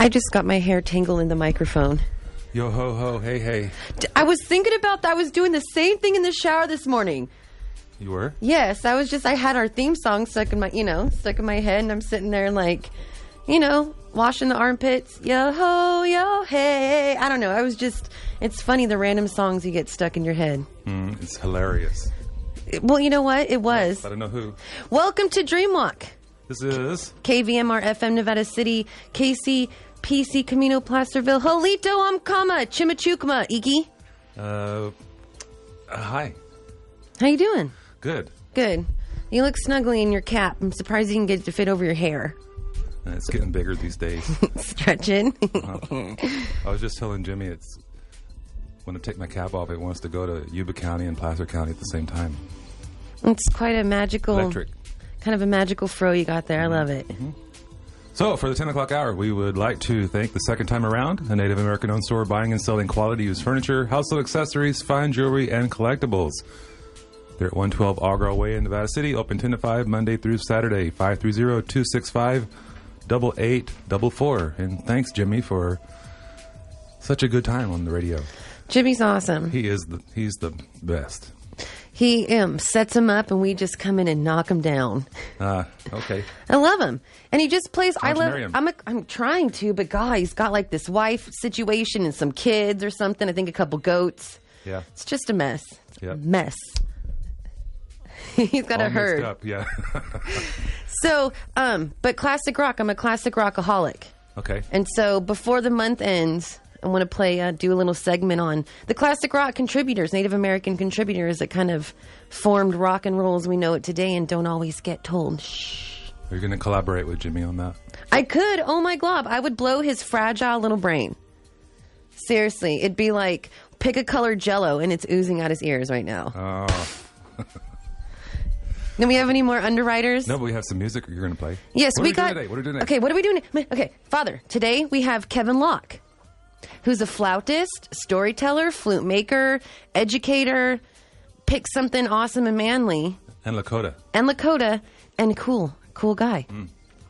I just got my hair tangled in the microphone. Yo ho ho, hey hey. I was thinking about that. I was doing the same thing in the shower this morning. You were? Yes, I had our theme song stuck in my head, and I'm sitting there like, washing the armpits. Yo ho, yo hey. I don't know. It's funny the random songs you get stuck in your head. It's hilarious. Well, you know what? It was. I don't know who. Welcome to Dreamwalk. This is KVMR FM Nevada City, KC, PC, Camino, Placerville, Jolito, Amcama, Chimichukma, Iki. Hi. How you doing? Good. Good. You look snuggly in your cap. I'm surprised you can get it to fit over your hair. It's getting bigger these days. Stretching. I was just telling Jimmy it's when I take my cap off, it wants to go to Yuba County and Placer County at the same time. It's quite a magical, Electric. kind of a magical fro you got there. I love it. So, for the 10 o'clock hour, we would like to thank the Second Time Around, a Native American-owned store buying and selling quality used furniture, household accessories, fine jewelry, and collectibles. They're at 112 Algarve Way in Nevada City, open 10 to 5, Monday through Saturday, 530-265-8844. And thanks, Jimmy, for such a good time on the radio. Jimmy's awesome. He's the best. He sets him up, and we just come in and knock him down. Okay. I love him, and he just plays. Why don't you marry him? I'm trying to, but God, he's got like this wife situation and some kids or something. I think a couple goats. Yeah. It's just a mess. Yep. Mess. He's got All a herd. messed up, yeah. So, but classic rock. I'm a classic rockaholic. Okay. And so before the month ends, I want to do a little segment on the classic rock contributors, Native American contributors that kind of formed rock and roll as we know it today and don't always get told. Shh. Are you going to collaborate with Jimmy on that? I could. Oh my glob. I would blow his fragile little brain. Seriously. It'd be like pick a colored Jell-O and it's oozing out his ears right now. Oh. Do we have any more underwriters? No, but we have some music you're going to play. Yes, What we are got. doing today? What are we doing today? Okay, what are we doing? Okay, Father, today we have Kevin Locke, who's a flautist, storyteller, flute maker, educator, pick something awesome and manly. And Lakota. And cool guy.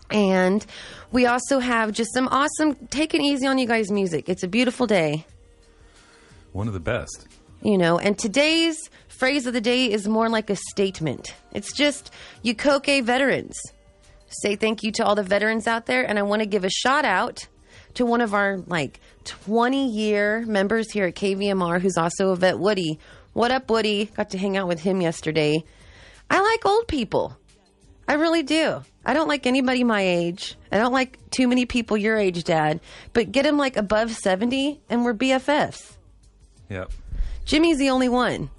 And we also have just some awesome, take it easy on you guys music. It's a beautiful day. One of the best. And today's phrase of the day is more like a statement. It's just, Yukoke veterans. Say thank you to all the veterans out there, and I want to give a shout out to one of our 20-year members here at KVMR who's also a vet, Woody. What up, Woody? Got to hang out with him yesterday. I like old people. I really do. I don't like anybody my age. I don't like too many people your age, Dad. But get him above 70 and we're BFFs. Yep. Jimmy's the only one.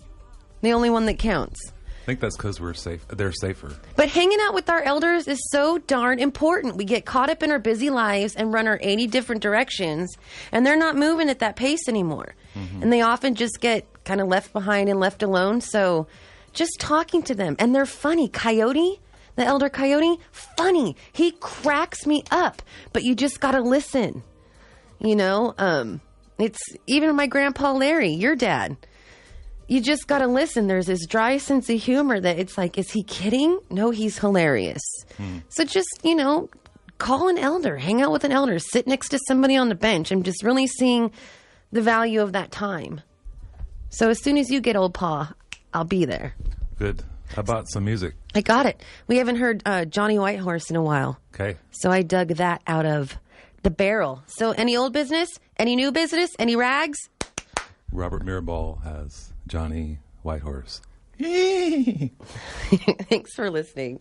The only one that counts. I think that's because we're safe. They're safer. But hanging out with our elders is so darn important. We get caught up in our busy lives and run our 80 different directions, and they're not moving at that pace anymore. And they often just get kind of left behind and left alone. So just talking to them. And they're funny. Coyote, the elder Coyote, funny. He cracks me up. But you just got to listen. It's even my grandpa Larry, your dad. You just got to listen. There's this dry sense of humor that it's like, is he kidding? No, he's hilarious. So just, call an elder, hang out with an elder, sit next to somebody on the bench. I'm just really seeing the value of that time. So as soon as you get old, Pa, I'll be there. Good. How about some music? I got it. We haven't heard Johnny Whitehorse in a while. Okay. So I dug that out of the barrel. So any old business? Any new business? Any rags? Robert Mirabal has Johnny Whitehorse. Thanks for listening.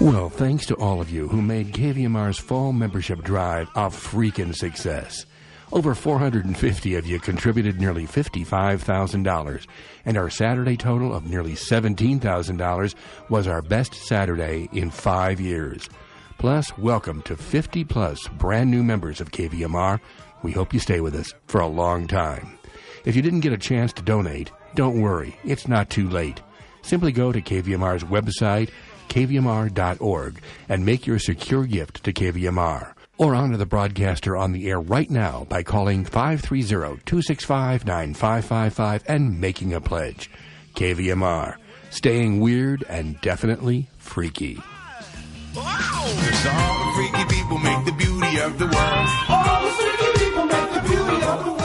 Well, thanks to all of you who made KVMR's fall membership drive a freaking success. Over 450 of you contributed nearly $55,000, and our Saturday total of nearly $17,000 was our best Saturday in 5 years. Plus, welcome to 50-plus brand new members of KVMR. We hope you stay with us for a long time. If you didn't get a chance to donate, don't worry, it's not too late. Simply go to KVMR's website, kvmr.org, and make your secure gift to KVMR. Or honor the broadcaster on the air right now by calling 530-265-9555 and making a pledge. KVMR, staying weird and definitely freaky. Wow! Cause all the freaky people make the beauty of the world. All the freaky people make the beauty of the world.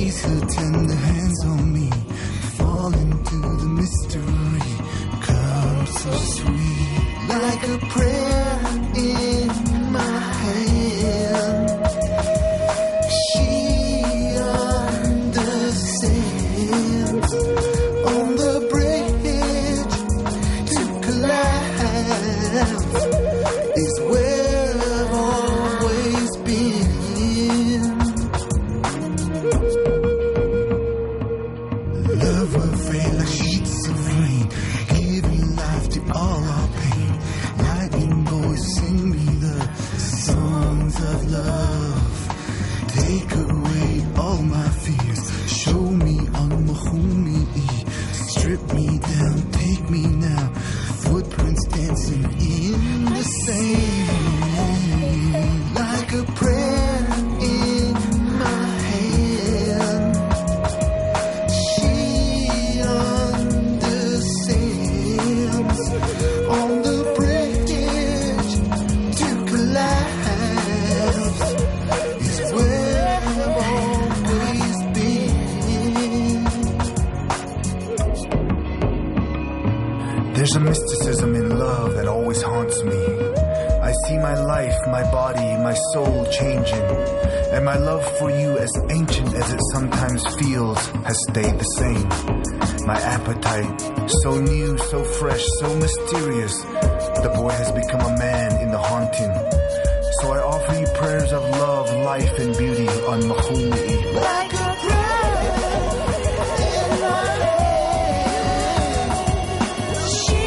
Place her tender hands on me, fall into the mystery. Come so sweet, like a prayer in my hand. She understands. On the bridge to collapse is where I've always been. Love will fade like sheets of rain, giving life to all our pain. Lightning boys sing me the songs of love. Take away all my fears, show me on Mahumi. Strip me down, take me now. Footprints dancing in the sand, like a prayer in my hand. She understands. On the bridge to collapse is where I've always been. There's a mysticism in love that always haunts me. I see my life, my body, my soul changing. And my love for you, as ancient as it sometimes feels, has stayed the same. My appetite, so new, so fresh, so mysterious. The boy has become a man in the haunting. So I offer you prayers of love, life, and beauty on Mahumi. Like a prayer in my hand. She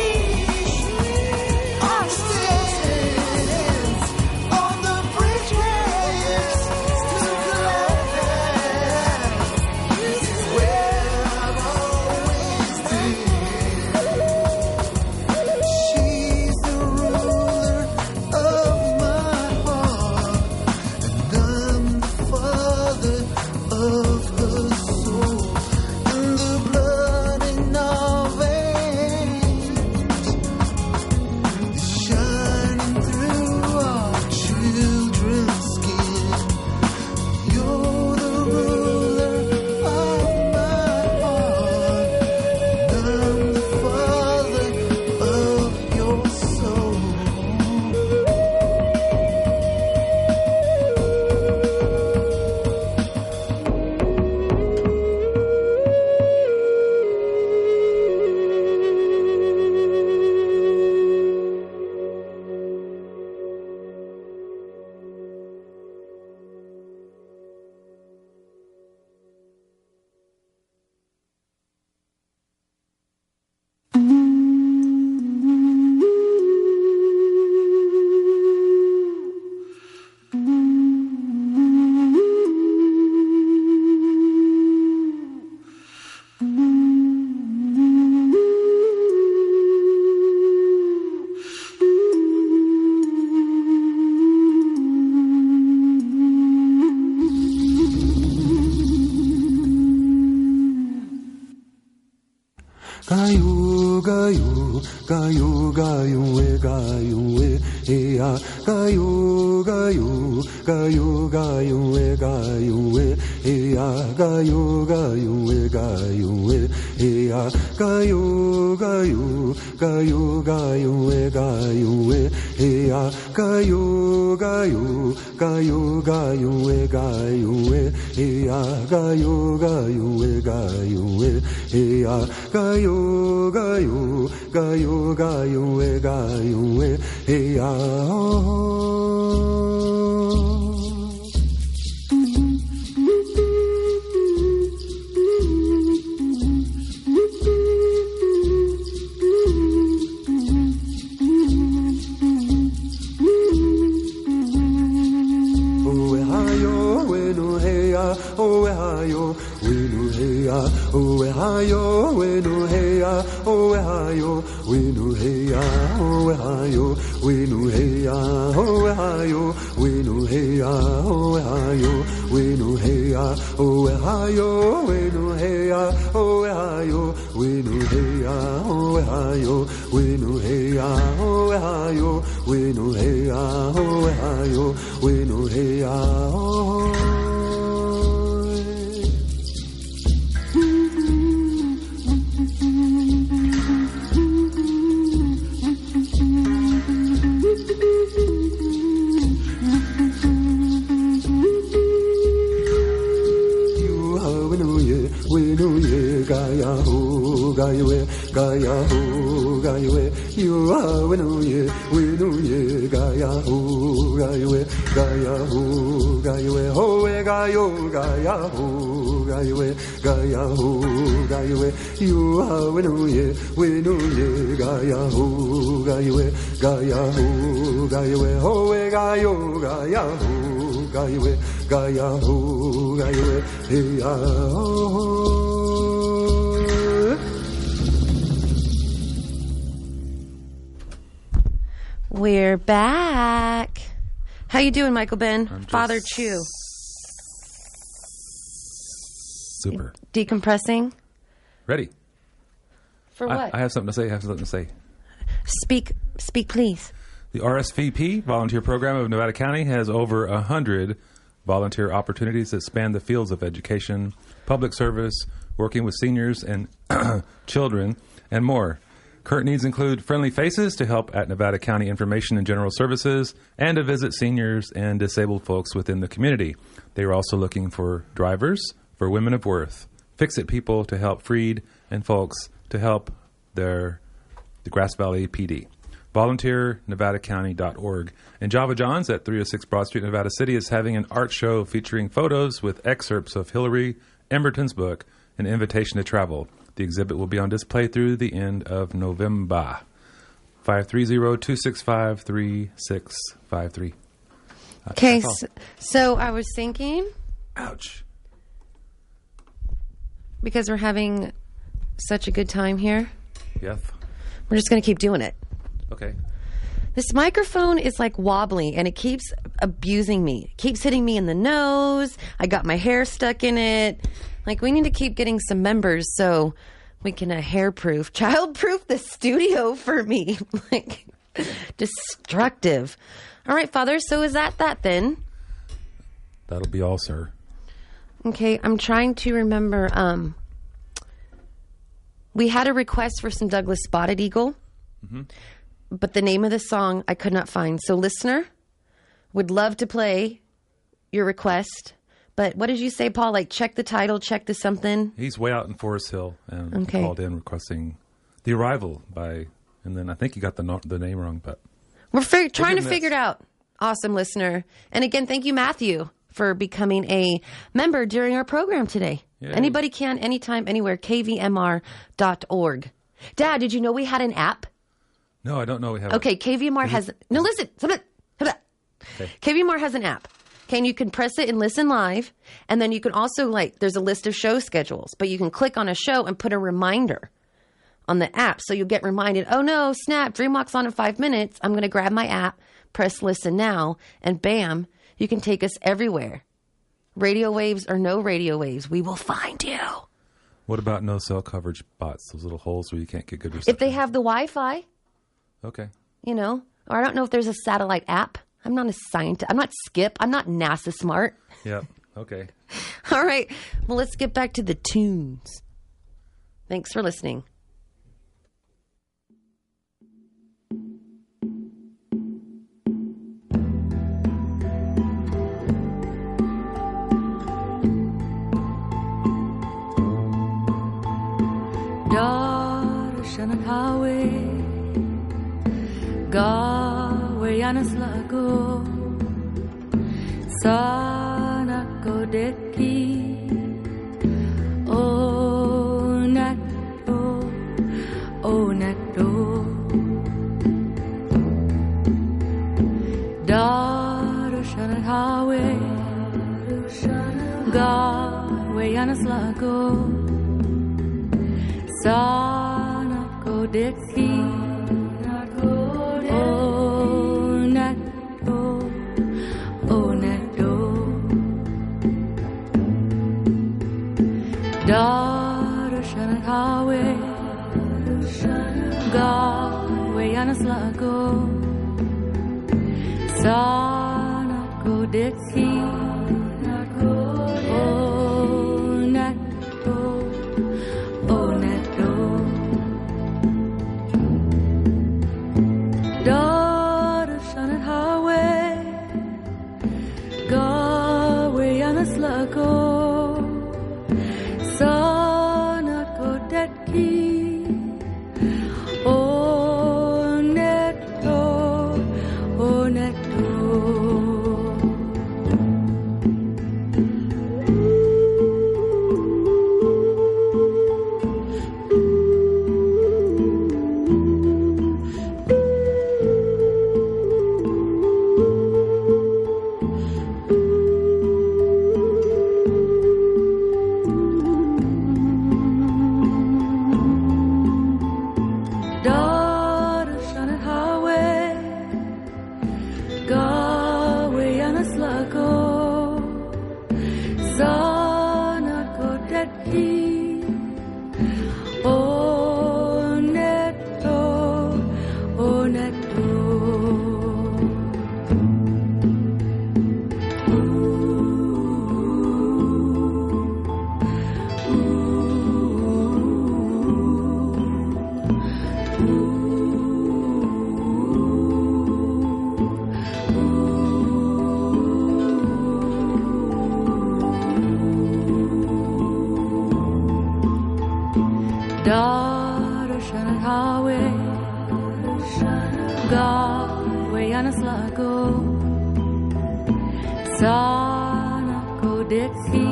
understands. On the bridges to collapse is where I've always been. She's the ruler of my heart, and I'm the father of her soul, and the blood in our veins is shining through our children's skin. You're the ruler of my heart, and I'm the father of your soul. Gayu, gayu, gayu, gayu, gayu, ya. Gayu, gayu, gayu, gayu, gayu, ya. Gayu, gayu, gayu, ya. Gayu, gayu, gayu, gayu, gayu, ya. Gayu, gayu, gayu, gayu, gayu, ya. Gayu, gayu, gayu, ya. Gayu, gayu, gayu, gayu, gayu, ya. Owehayo, wenu heya, owehayo, wenu heya, owehayo, wenu heya, owehayo, wenu heya, owehayo, wenu heya, owehayo, wenu heya, owehayo, wenu heya, owehayo, wenu heya, owehayo, wenu heya, owehayo, wenu heya. ha wenu ye gaya ho gaya we gaya ho gaya we you ha wenu ye gaya ho gaya we ho we gaya ho gaya we you ha wenu ye gaya ho gaya we ho we gaya ho gaya we hey ya ho. We're back. How you doing, Michael Ben? Father Chew. Super. Decompressing? Ready. For what? I have something to say. Speak, please. The RSVP, Volunteer Program of Nevada County, has over 100 volunteer opportunities that span the fields of education, public service, working with seniors and children, and more. Current needs include friendly faces to help at Nevada County Information and General Services and to visit seniors and disabled folks within the community. They are also looking for drivers for women of worth, fix-it people to help freed, and folks to help the Grass Valley PD. Volunteer NevadaCounty.org. And Java John's at 306 Broad Street, Nevada City is having an art show featuring photos with excerpts of Hillary Emberton's book, An Invitation to Travel. The exhibit will be on display through the end of November. 530-265-3653. Okay, so I was thinking... Ouch. Because we're having such a good time here, Yes. we're just going to keep doing it. Okay. This microphone is like wobbly and it keeps abusing me. It keeps hitting me in the nose. I got my hair stuck in it. Like, we need to keep getting some members so we can child-proof the studio for me. Like, destructive. All right, Father, so is that then? That'll be all, sir. Okay, I'm trying to remember. We had a request for some Douglas Spotted Eagle, but the name of the song I could not find. So, listener, would love to play your request. But what did you say, Paul? Like, check the title, check the something? He's way out in Forest Hill and he called in requesting The Arrival by, and then I think he got the name wrong, but... We're trying to figure it out. Awesome, listener. And again, thank you, Matthew, for becoming a member during our program today. Yay. Anybody can, anytime, anywhere, kvmr.org. Dad, did you know we had an app? No, I don't know we have Okay, KVMR has... No, listen. Okay. KVMR has an app. Okay, and you can press it and listen live. And then you can also, there's a list of show schedules. But you can click on a show and put a reminder on the app. So you'll get reminded, oh no, snap, Dreamwalk's on in 5 minutes. I'm going to grab my app, press listen now, and bam, you can take us everywhere. Radio waves or no radio waves, we will find you. What about no cell coverage bots, those little holes where you can't get good reception? If they have the Wi-Fi, Okay. or I don't know if there's a satellite app. I'm not a scientist. I'm not Skip. I'm not NASA smart. Yeah. Okay. All right. Well, let's get back to the tunes. Thanks for listening. Darshan Hawe Gawe Yanaslago Sana Kodeki O Nato Darshan Hawe Gawe Yanaslago Sana Kodeki Darshan Hawe Gawe Yanaslago Sana Kodeki Darshan Hawe Gawe Yanaslago Dar shanat hawe Ga we anaslago Sana ko detsi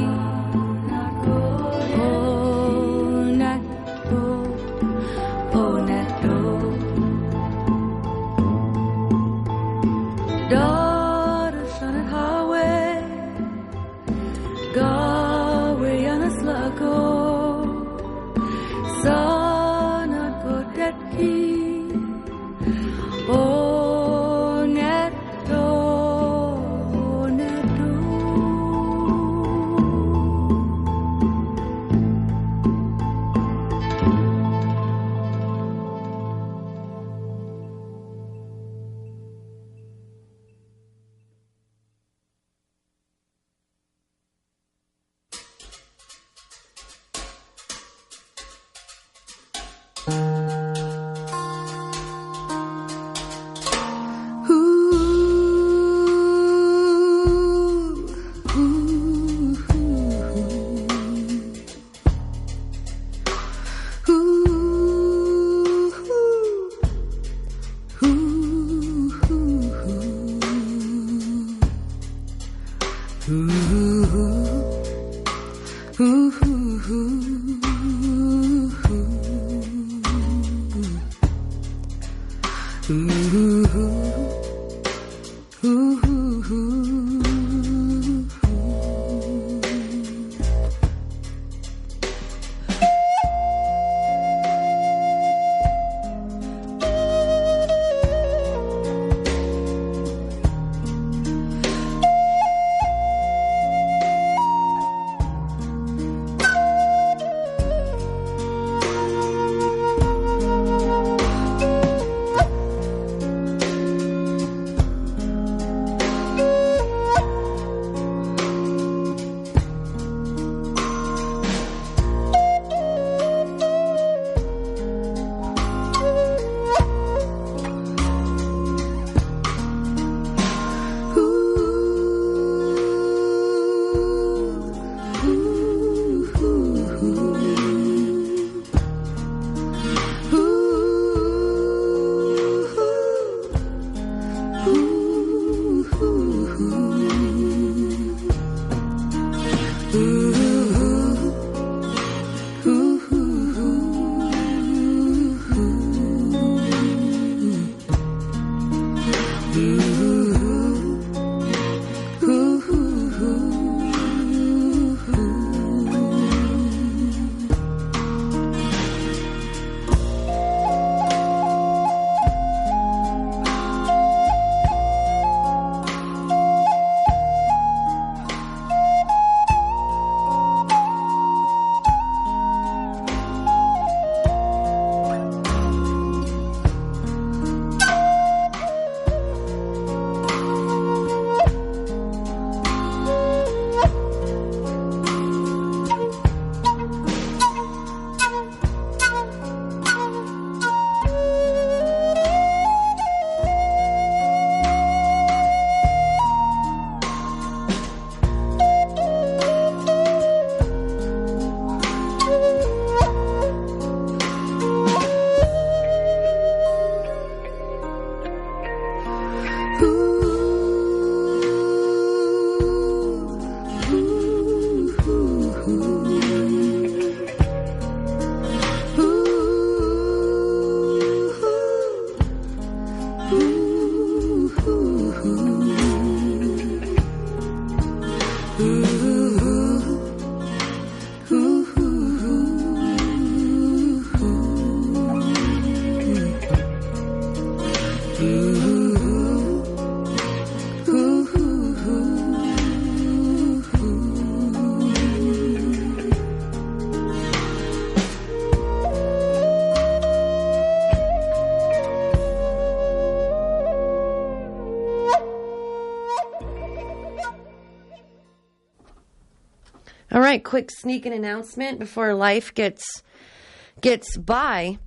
Oh netto Oh netto Dar shanat hawe Ga we anaslago Sana ko detki Oh netto netto All right, quick sneaking announcement before life gets by.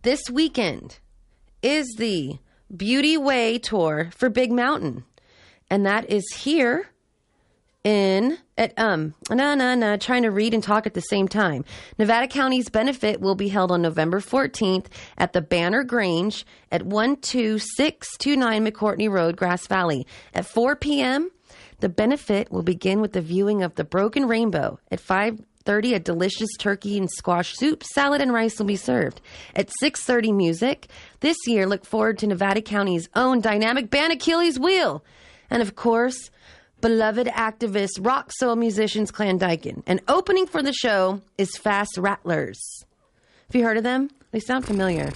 This weekend is the Beauty Way tour for Big Mountain, and that is here trying to read and talk at the same time. Nevada County's benefit will be held on November 14th at the Banner Grange at 12629 McCourtney Road, Grass Valley. At 4 p.m., the benefit will begin with the viewing of the Broken Rainbow. At 5:30, a delicious turkey and squash soup, salad, and rice will be served. At 6:30, music. This year, look forward to Nevada County's own dynamic band Achilles Wheel. And of course, beloved activist rock soul musicians Clan Dyken. And opening for the show is Fast Rattlers. Have you heard of them? They sound familiar.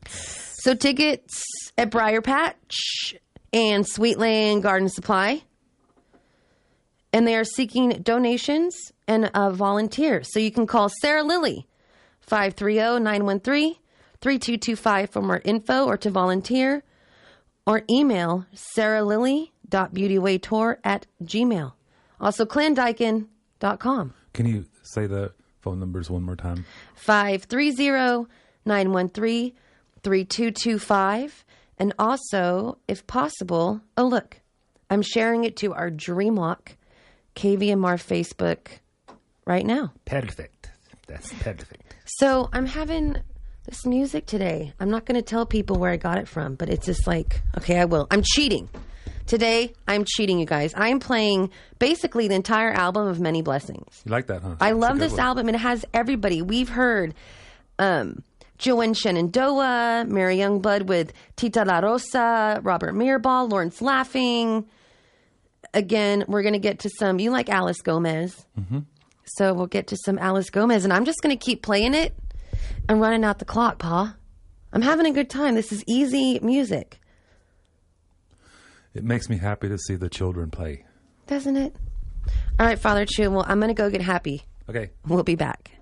So tickets at Briar Patch and Sweetland Garden Supply. And they are seeking donations and volunteers. So you can call Sarah Lilly, 530-913-3225 for more info or to volunteer. Or email saralily.beautywaytour@gmail. Also, clandyken.com. Can you say the phone numbers one more time? 530-913-3225. And also, if possible, oh, look, I'm sharing it to our Dreamwalk KVMR Facebook right now. Perfect. That's perfect. So I'm having this music today. I'm not going to tell people where I got it from, but it's just like, okay, I will. I'm cheating. Today, I'm cheating, you guys. I'm playing basically the entire album of Many Blessings. You like that, huh? I love this album. It has everybody. We've heard Joanne Shenandoah, Mary Youngblood with Tita La Rosa, Robert Mirabal, Lawrence Laughing. Again, we're going to get to some, you like Alice Gomez. Mm-hmm. So we'll get to some Alice Gomez. And I'm just going to keep playing it and running out the clock, Pa. I'm having a good time. This is easy music. It makes me happy to see the children play. Doesn't it? All right, Father Chu. Well, I'm going to go get happy. Okay. We'll be back.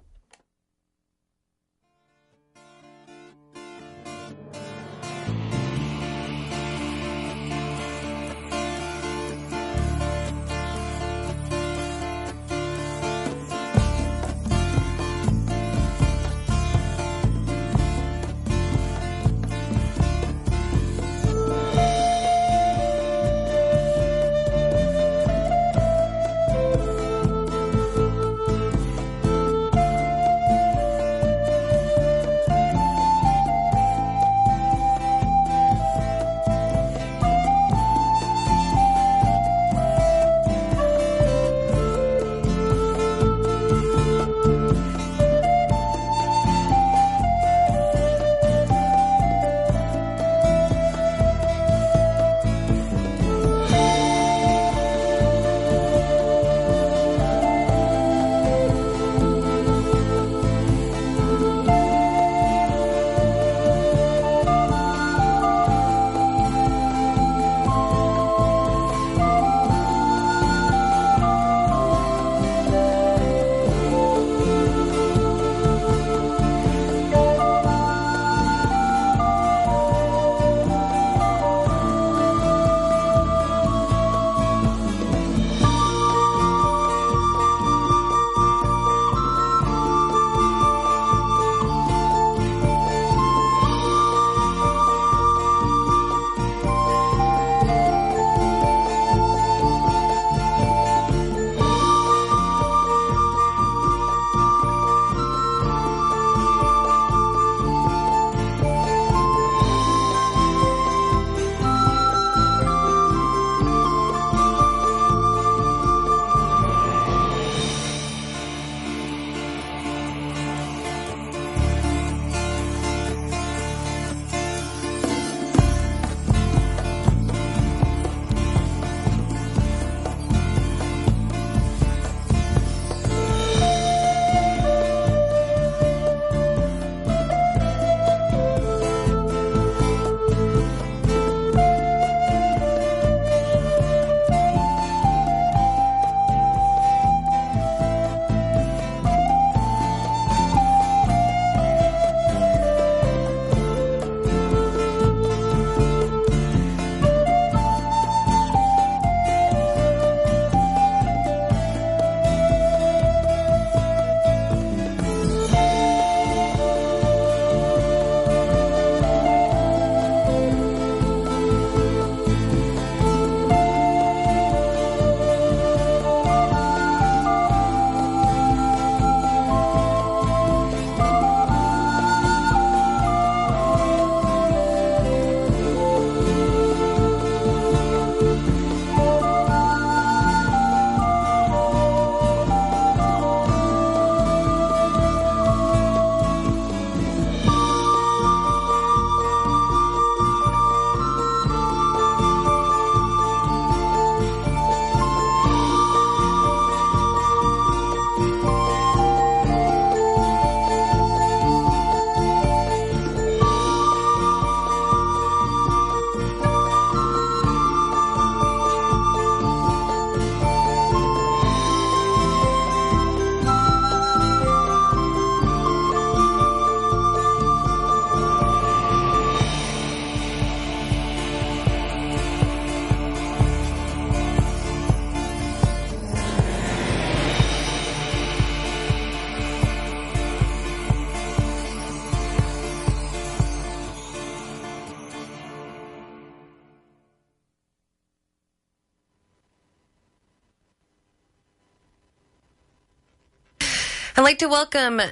I'd like to welcome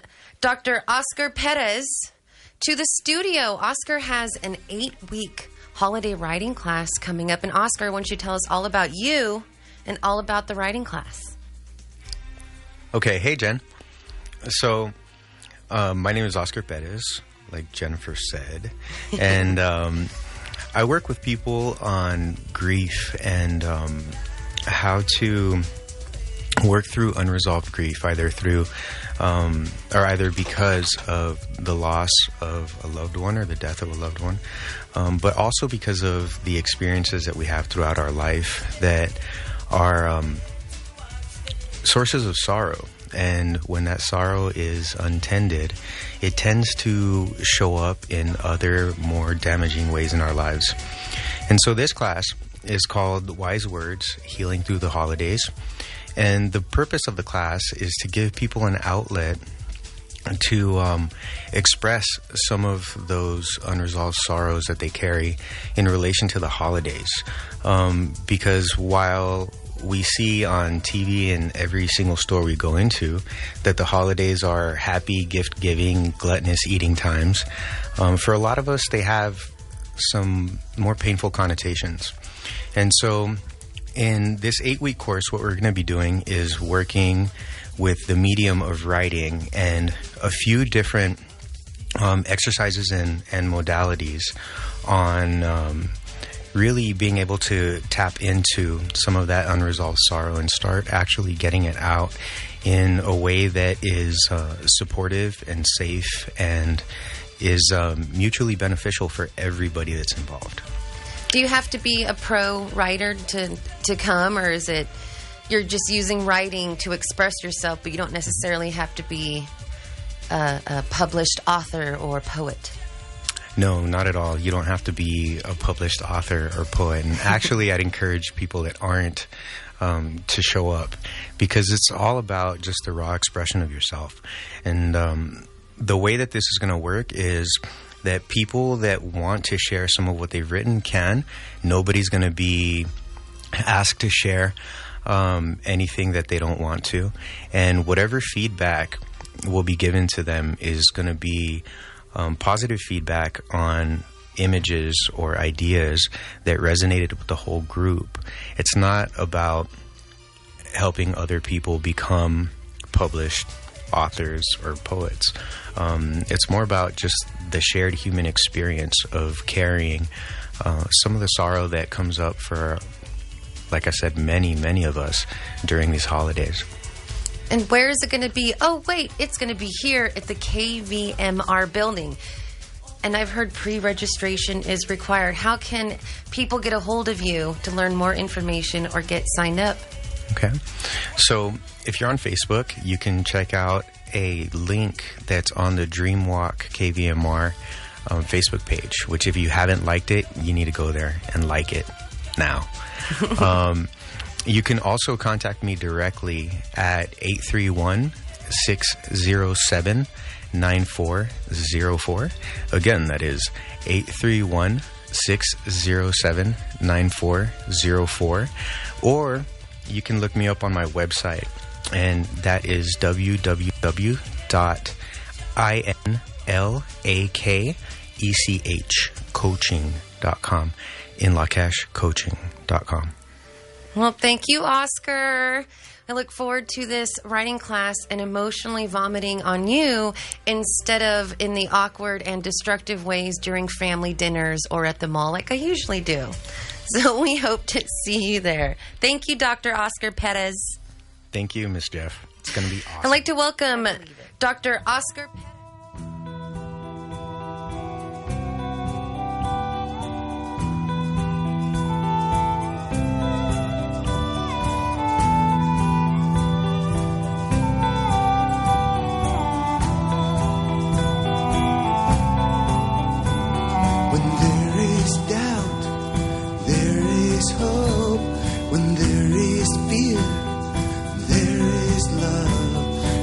Dr. Oscar Perez to the studio. Oscar has an 8-week holiday writing class coming up. And Oscar, why don't you tell us all about you and all about the writing class? Okay. Hey, Jen. So, my name is Oscar Perez, like Jennifer said. And I work with people on grief and how to work through unresolved grief, either because of the loss of a loved one or the death of a loved one, but also because of the experiences that we have throughout our life that are sources of sorrow. And when that sorrow is untended, it tends to show up in other more damaging ways in our lives. And so this class is called Wise Words, Healing Through the Holidays. And the purpose of the class is to give people an outlet to express some of those unresolved sorrows that they carry in relation to the holidays. Because while we see on TV and every single store we go into that the holidays are happy, gift-giving, gluttonous eating times, for a lot of us, they have some more painful connotations. And so in this 8-week course, what we're going to be doing is working with the medium of writing and a few different exercises and modalities on really being able to tap into some of that unresolved sorrow and start actually getting it out in a way that is supportive and safe and is mutually beneficial for everybody that's involved. Do you have to be a pro writer to come, or is it you're just using writing to express yourself, but you don't necessarily have to be a published author or poet? No, not at all. You don't have to be a published author or poet. And actually, I'd encourage people that aren't to show up, because it's all about just the raw expression of yourself. And the way that this is going to work is that people that want to share some of what they've written can. Nobody's going to be asked to share anything that they don't want to. And whatever feedback will be given to them is going to be positive feedback on images or ideas that resonated with the whole group. It's not about helping other people become published authors or poets. It's more about just the shared human experience of carrying some of the sorrow that comes up for, like I said, many of us during these holidays. And where is it going to be? Oh, wait, it's going to be here at the KVMR building. And I've heard pre-registration is required. How can people get a hold of you to learn more information or get signed up? Okay. So if you're on Facebook, you can check out a link that's on the Dreamwalk KVMR Facebook page, which if you haven't liked it, you need to go there and like it now. You can also contact me directly at 831-607-9404. Again, that is 831-607-9404. Or you can look me up on my website, and that is www.inlakechcoaching.com. inlakechcoaching.com. Well, thank you, Oscar. I look forward to this writing class and emotionally vomiting on you instead of in the awkward and destructive ways during family dinners or at the mall like I usually do. So we hope to see you there. Thank you, Dr. Oscar Perez. Thank you, Miss Jeff. It's going to be awesome. I'd like to welcome Dr. Oscar Perez.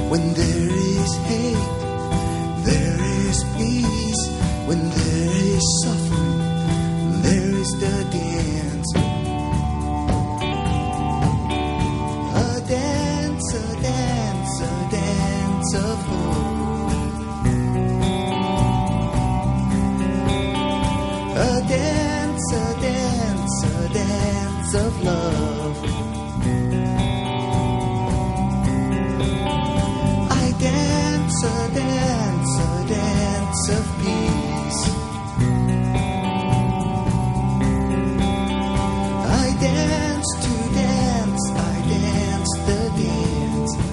When there is hate, there is peace. When there is suffering, there is the dance. A dance, a dance, a dance, dance of hope. A dance, a dance, a dance of love. I dance, a dance, a dance of peace. I dance to dance, I dance the dance.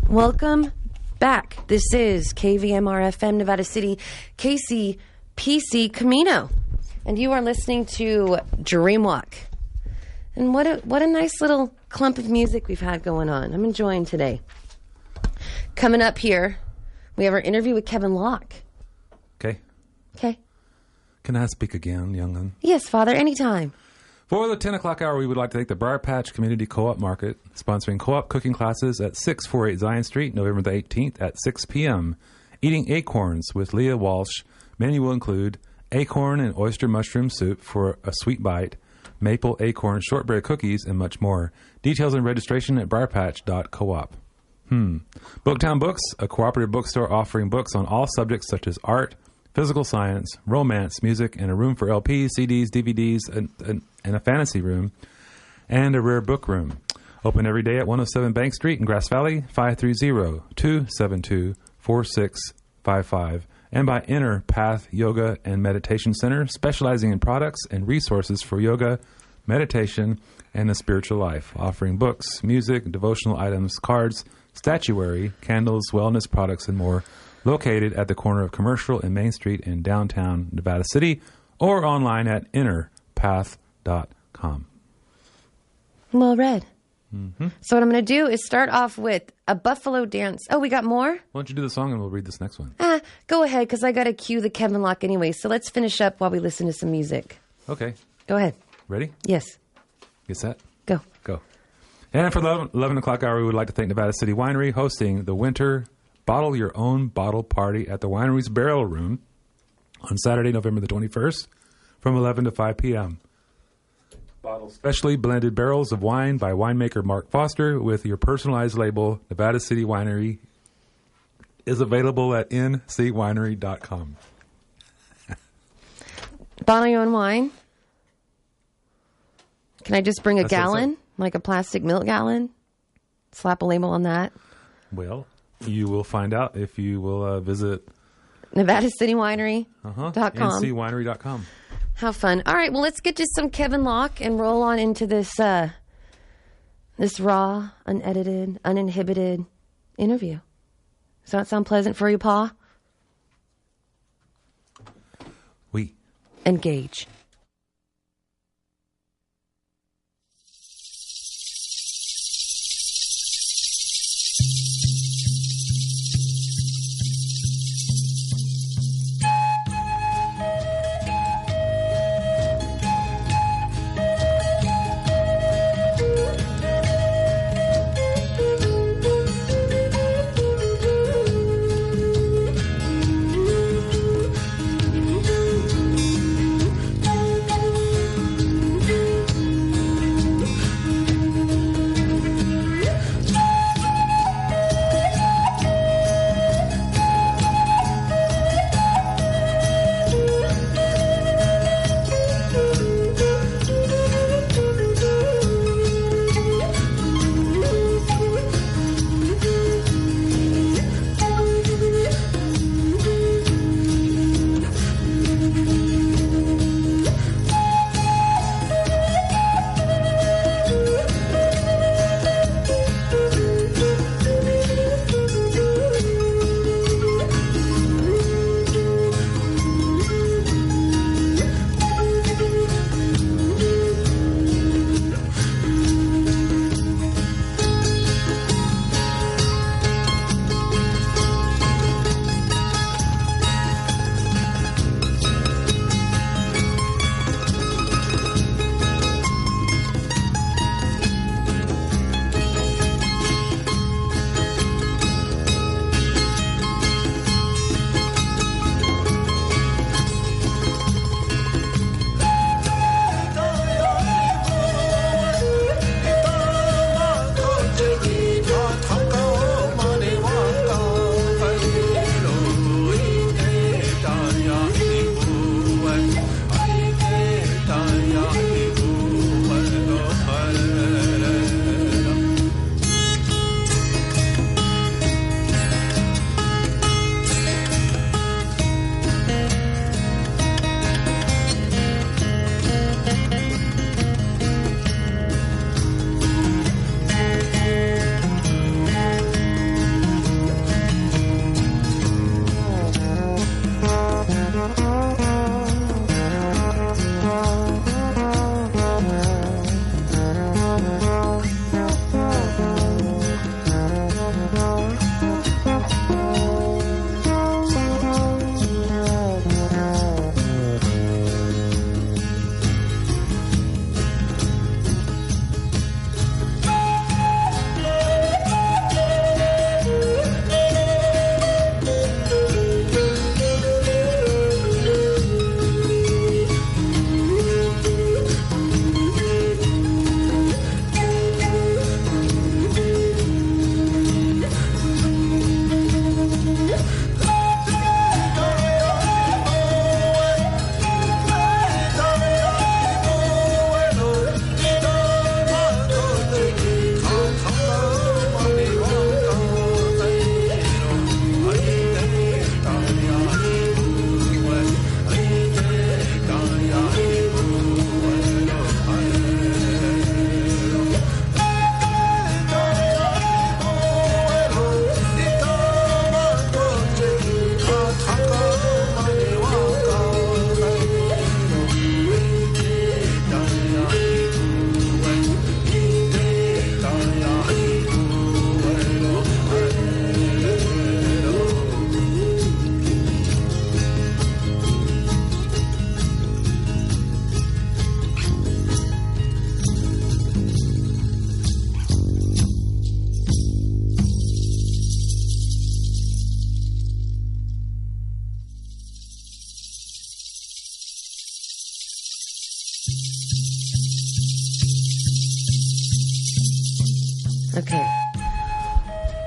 Welcome back. This is KVMR FM Nevada City, KCPC Camino. And you are listening to Dreamwalk. And what a nice little clump of music we've had going on. I'm enjoying today. Coming up here, we have our interview with Kevin Locke. Okay. Okay. Can I speak again, young un? Yes, Father, anytime. For the 10 o'clock hour, we would like to thank the Briar Patch Community Co-op Market, sponsoring co-op cooking classes at 648 Zion Street, November the 18th at 6 p.m. Eating acorns with Leah Walsh. Menu will include acorn and oyster mushroom soup for a sweet bite, maple acorn shortbread cookies, and much more. Details and registration at briarpatch.coop. Booktown Books, a cooperative bookstore offering books on all subjects such as art, physical science, romance, music, and a room for LPs, CDs, DVDs, and a fantasy room, and a rare book room. Open every day at 107 Bank Street in Grass Valley, 530-272-4655. And by Inner Path Yoga and Meditation Center, specializing in products and resources for yoga, meditation, and the spiritual life, offering books, music, devotional items, cards, statuary, candles, wellness products, and more. Located at the corner of Commercial and Main Street in downtown Nevada City, or online at innerpath.com. Well read. So what I'm going to do is start off with a buffalo dance. Oh, we got more? Why don't you do the song and we'll read this next one? Go ahead, because I got to cue the Kevin Locke anyway. So let's finish up while we listen to some music. Okay. Go ahead. Ready? Yes. Get set? Go. Go. And for the 11 o'clock hour, we would like to thank Nevada City Winery hosting the winter Bottle Your Own Bottle Party at the winery's Barrel Room on Saturday, November the 21st from 11 to 5 p.m. Bottle specially blended barrels of wine by winemaker Mark Foster with your personalized label. Nevada City Winery is available at ncwinery.com. Bottle your own wine. Can I just bring a That's what it gallon, said. like a plastic milk gallon? Slap a label on that. Well, you will find out if you will visit NevadaCityWinery.com. ncwinery.com. How fun. All right, well, let's get to some Kevin Locke and roll on into this this raw, unedited, uninhibited interview. Does that sound pleasant for you, Pa? Oui. Engage.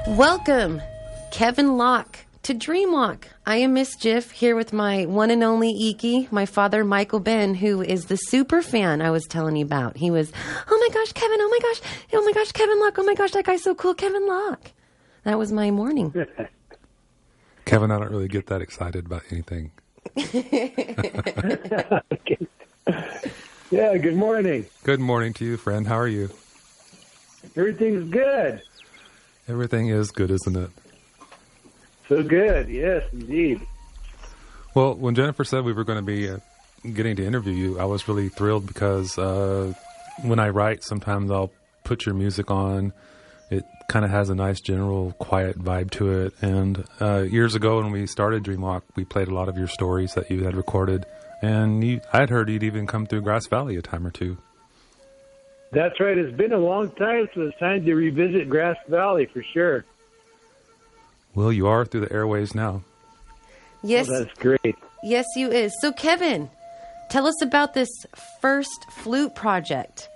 Welcome, Kevin Locke, to Dreamwalk. I am Mischief, here with my one and only Iki, my father, Michael Ben, who is the super fan I was telling you about. He was, oh my gosh, Kevin, oh my gosh, Kevin Locke, oh my gosh, that guy's so cool, Kevin Locke. That was my morning. Kevin, I don't really get that excited about anything. Okay. Yeah, good morning. Good morning to you, friend. How are you? Everything's good. Everything is good, isn't it? So good, yes, indeed. Well, when Jennifer said we were going to be getting to interview you, I was really thrilled because when I write, sometimes I'll put your music on. It kind of has a nice general quiet vibe to it. And years ago when we started Dreamwalk, we played a lot of your stories that you had recorded. And I'd heard you'd even come through Grass Valley a time or two. That's right. It's been a long time, so it's time to revisit Grass Valley for sure. Well, you are through the airways now. Yes. Oh, that's great. Yes, you is. So, Kevin, tell us about this first flute project.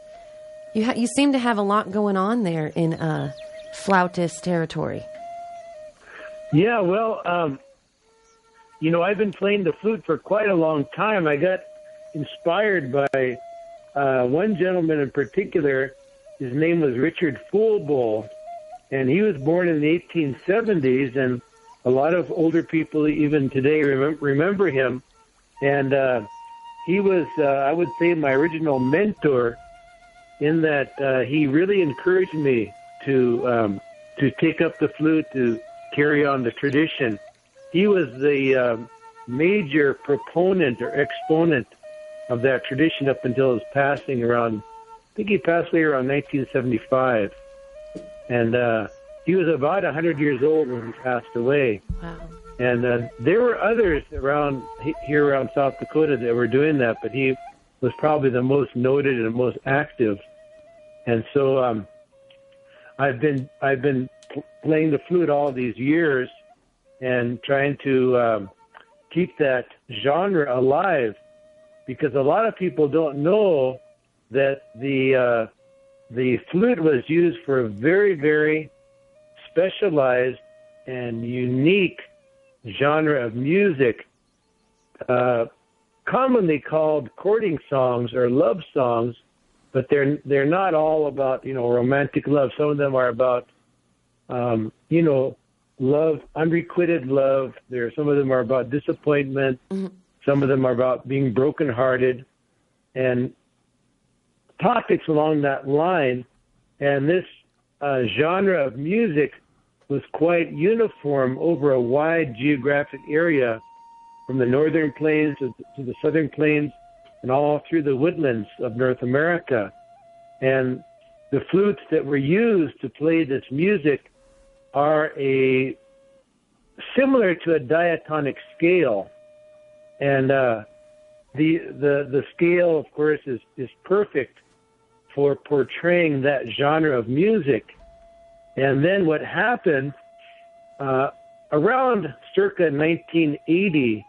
You seem to have a lot going on there in flautist territory. Yeah, well, I've been playing the flute for quite a long time. I got inspired by one gentleman in particular. His name was Richard Foolbull, and he was born in the 1870s, and a lot of older people even today remember him. And he was, I would say, my original mentor in that he really encouraged me to take up the flute, to carry on the tradition. He was the major proponent or exponent of that tradition up until his passing around, I think he passed away around 1975. And he was about 100 years old when he passed away. Wow. And there were others here around South Dakota that were doing that, but he was probably the most noted and most active. And so I've been playing the flute all these years and trying to keep that genre alive, because a lot of people don't know that the flute was used for a very, very specialized and unique genre of music, commonly called courting songs or love songs, but they're not all about romantic love. Some of them are about love, unrequited love. Some of them are about disappointment. Mm-hmm. Some of them are about being brokenhearted, and topics along that line. And this genre of music was quite uniform over a wide geographic area, from the northern plains to the southern plains and all through the woodlands of North America. And the flutes that were used to play this music are similar to a diatonic scale. And the scale, of course, is perfect for portraying that genre of music. And then what happened around circa 1980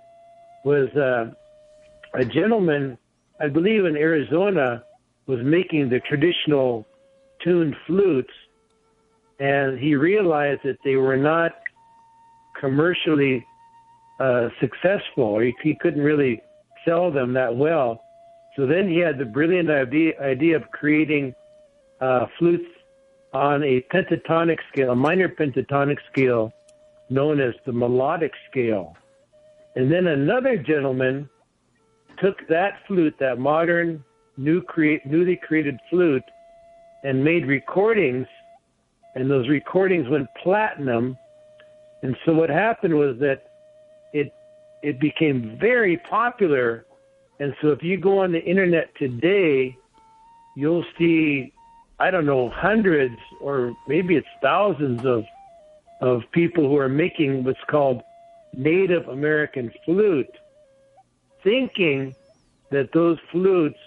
was a gentleman, I believe in Arizona, was making the traditional tuned flutes, and he realized that they were not commercially successful. He couldn't really sell them that well. So then he had the brilliant idea of creating flutes on a pentatonic scale, a minor pentatonic scale known as the melodic scale. And then another gentleman took that flute, that modern, newly created flute, and made recordings, and those recordings went platinum. And so what happened was that it became very popular. And so if you go on the internet today, you'll see, I don't know, hundreds or maybe it's thousands of people who are making what's called Native American flute, thinking that those flutes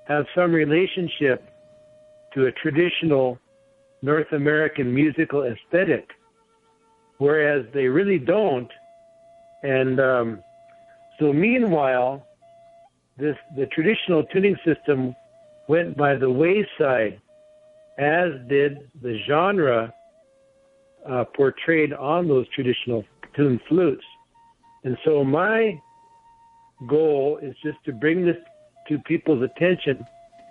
have some relationship to a traditional North American musical aesthetic, whereas they really don't. And so meanwhile, the traditional tuning system went by the wayside, as did the genre portrayed on those traditional tuned flutes. And so my goal is just to bring this to people's attention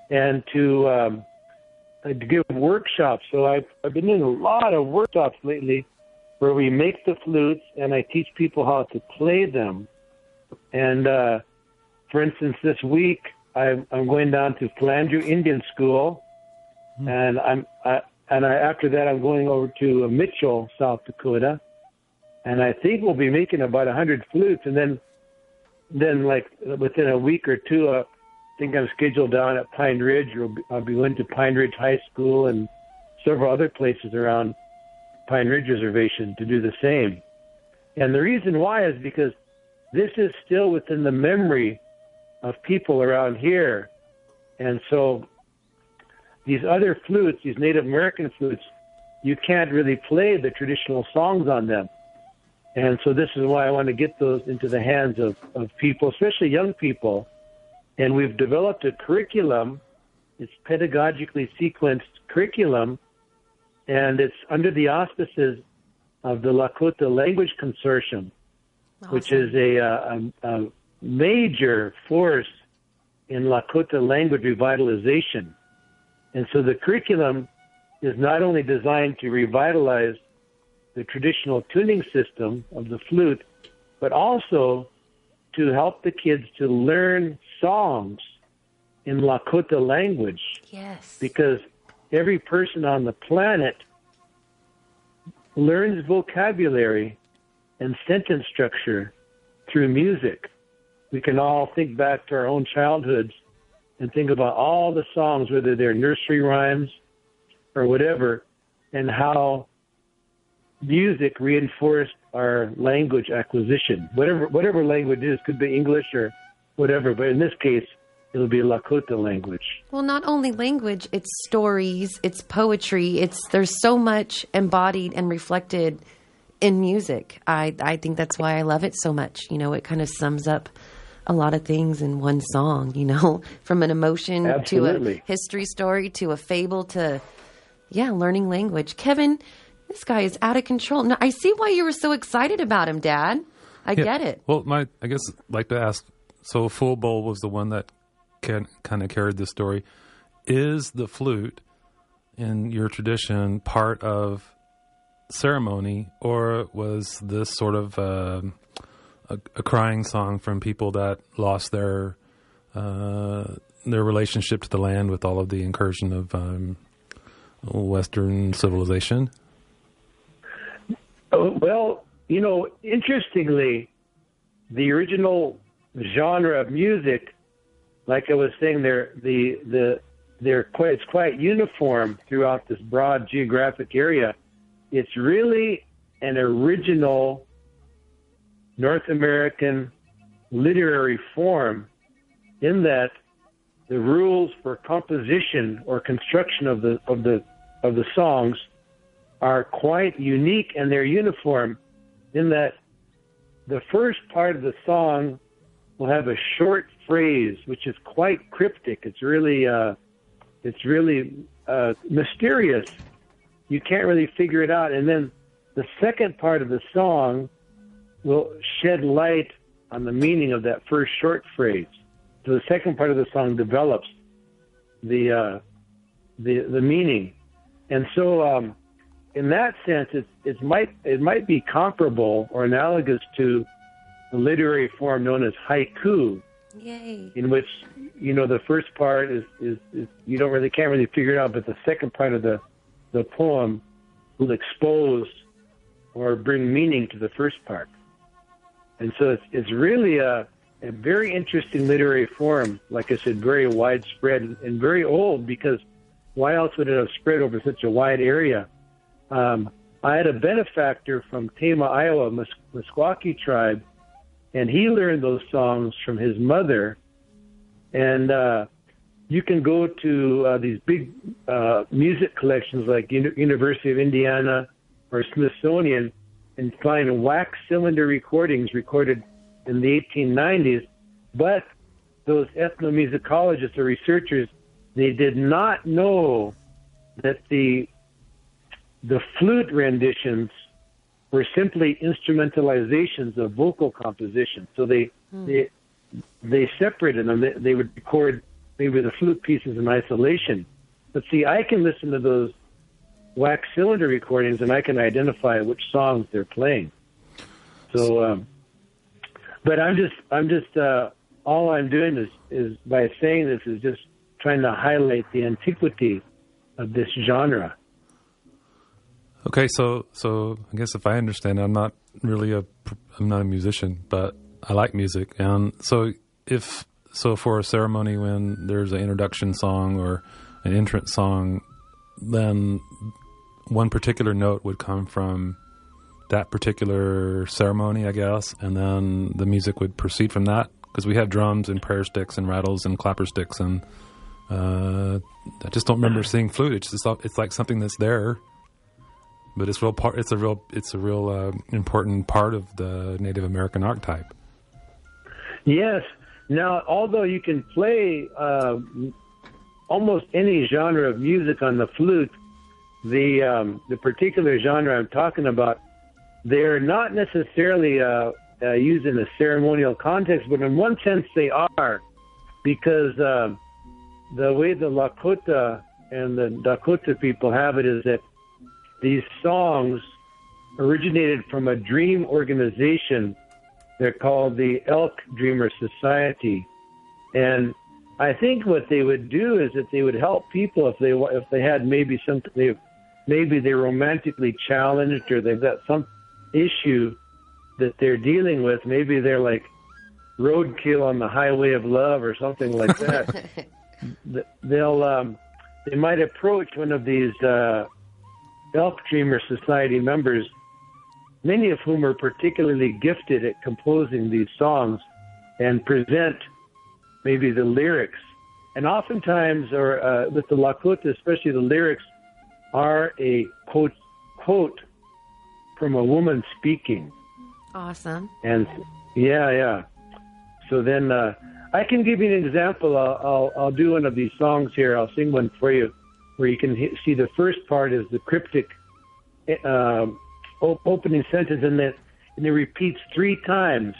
and to give workshops. So I've been in a lot of workshops lately where we make the flutes and I teach people how to play them. And for instance, this week I'm going down to Flandreau Indian School, and after that I'm going over to Mitchell, South Dakota, and I think we'll be making about 100 flutes, and then like within a week or two, I think I'm scheduled down at Pine Ridge, or I'll be going to Pine Ridge High School and several other places around Pine Ridge Reservation to do the same. And the reason why is because this is still within the memory of people around here. And so these other flutes, these Native American flutes, you can't really play the traditional songs on them. And so this is why I want to get those into the hands of people, especially young people. And we've developed a curriculum. It's pedagogically sequenced curriculum, and it's under the auspices of the Lakota Language Consortium, which is a major force in Lakota language revitalization. And so the curriculum is not only designed to revitalize the traditional tuning system of the flute, but also to help the kids to learn songs in Lakota language. Yes. Because every person on the planet learns vocabulary and sentence structure through music. We can all think back to our own childhoods and think about all the songs, whether they're nursery rhymes or whatever, and how music reinforced our language acquisition. Whatever language it is, could be English or whatever, but in this case, it'll be Lakota language. Well, not only language, it's stories, it's poetry, there's so much embodied and reflected in music. I think that's why I love it so much. You know, it kind of sums up a lot of things in one song, you know, from an emotion Absolutely. to a history story to a fable to, learning language. Kevin, this guy is out of control. Now, I see why you were so excited about him, Dad. I get it. Well, I guess I'd like to ask, so Full Bowl was the one that kind of carried the story. Is the flute in your tradition part of ceremony, or was this sort of a crying song from people that lost their relationship to the land with all of the incursion of Western civilization? Well, you know, interestingly, the original genre of music, like I was saying, it's quite uniform throughout this broad geographic area. It's really an original North American literary form, in that the rules for composition or construction of the songs are quite unique, and they're uniform in that the first part of the song will have a short phrase which is quite cryptic. It's really mysterious. You can't really figure it out. And then the second part of the song will shed light on the meaning of that first short phrase. So the second part of the song develops the meaning. And so in that sense, it might be comparable or analogous to the literary form known as haiku. Yay. In which, you know, the first part is you can't really figure it out, but the second part of the poem will expose or bring meaning to the first part. And so it's really a very interesting literary form, like I said, very widespread and very old, because why else would it have spread over such a wide area? I had a benefactor from Tama, Iowa, Meskwaki tribe, and he learned those songs from his mother. And you can go to these big music collections like University of Indiana or Smithsonian and find wax cylinder recordings recorded in the 1890s. But those ethnomusicologists or researchers, they did not know that the the flute renditions were simply instrumentalizations of vocal composition. So they separated them. They would record maybe the flute pieces in isolation. But see, I can listen to those wax cylinder recordings and I can identify which songs they're playing. So, but I'm just all I'm doing is by saying this is just trying to highlight the antiquity of this genre. Okay, so I guess if I understand, I'm not a musician, but I like music, and so for a ceremony when there's an introduction song or an entrance song, then one particular note would come from that particular ceremony, I guess, and then the music would proceed from that, because we have drums and prayer sticks and rattles and clapper sticks, and I just don't remember seeing flute. It's like something that's there. But it's a real important part of the Native American archetype. Yes. Now, although you can play almost any genre of music on the flute, the particular genre I'm talking about, they're not necessarily used in a ceremonial context, but in one sense they are, because the way the Lakota and the Dakota people have it is that these songs originated from a dream organization. They're called the Elk Dreamer Society. And I think what they would do is that they would help people if they had maybe something, maybe they're romantically challenged or they've got some issue that they're dealing with. Maybe they're like roadkill on the highway of love or something like that. They might approach one of these Elk Dreamer Society members, many of whom are particularly gifted at composing these songs, and present maybe the lyrics. And oftentimes, or with the Lakota, especially, the lyrics are a quote from a woman speaking. Awesome. And yeah. So then I can give you an example. I'll do one of these songs here. I'll sing one for you, where you can see the first part is the cryptic opening sentence, and it repeats 3 times.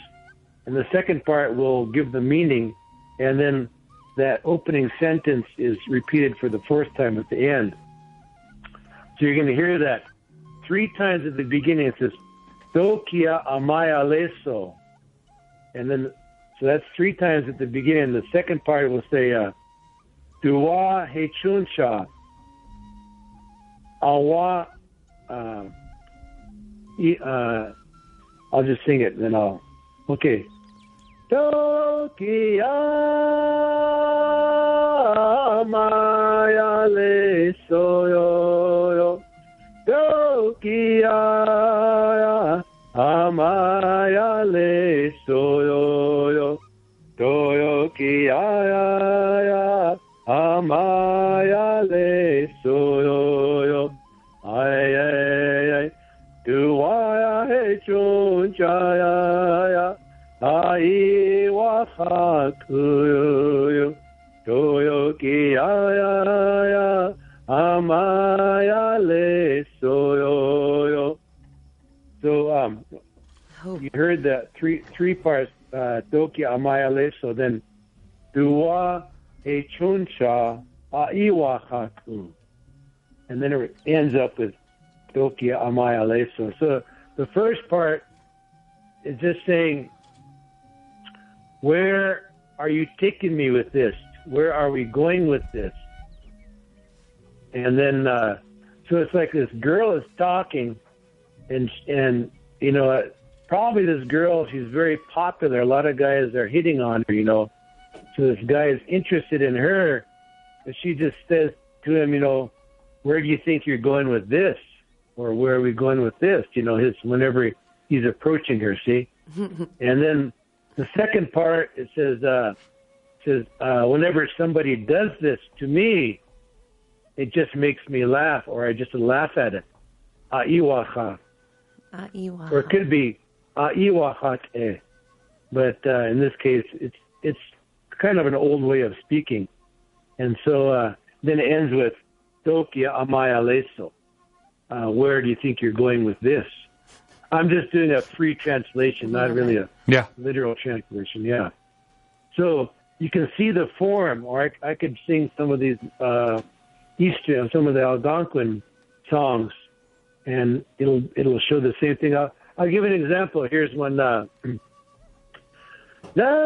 And the second part will give the meaning, and then that opening sentence is repeated for the 4th time at the end. So you're going to hear that 3 times at the beginning. It says, Dokia amaya leso. And then, so that's 3 times at the beginning. The second part will say, Duwa hechunsha. Awa, I'll just sing it, then okay. Tokia maya le soyo. Tokia amaya le soyo. Tokia amaya le soyo. Ay, do I chun chaya, ai wa hakuyo, toyoki aya, amaya le soyo. So, you heard that three parts, toki amaya le so, then duwa e chuncha ai wa haku. And then it ends up with Dokia Amaya Leso. So the first part is just saying, where are you taking me with this? Where are we going with this? And then, so it's like this girl is talking, and you know, probably this girl, she's very popular. A lot of guys are hitting on her, you know. So this guy is interested in her, and she just says to him, you know, where do you think you're going with this? Or where are we going with this? You know, whenever he's approaching her, see? And then the second part, it says, whenever somebody does this to me, it just makes me laugh, or I just laugh at it. A'iwaha. A'iwaha. Or it could be a'iwahate. But in this case, it's kind of an old way of speaking. And so then it ends with Dokia amaya leso. where do you think you're going with this? I'm just doing a free translation, not really a literal translation. Yeah. So you can see the form, or I could sing some of these Eastern, some of the Algonquin songs, and it'll show the same thing. I'll give an example. Here's one. Na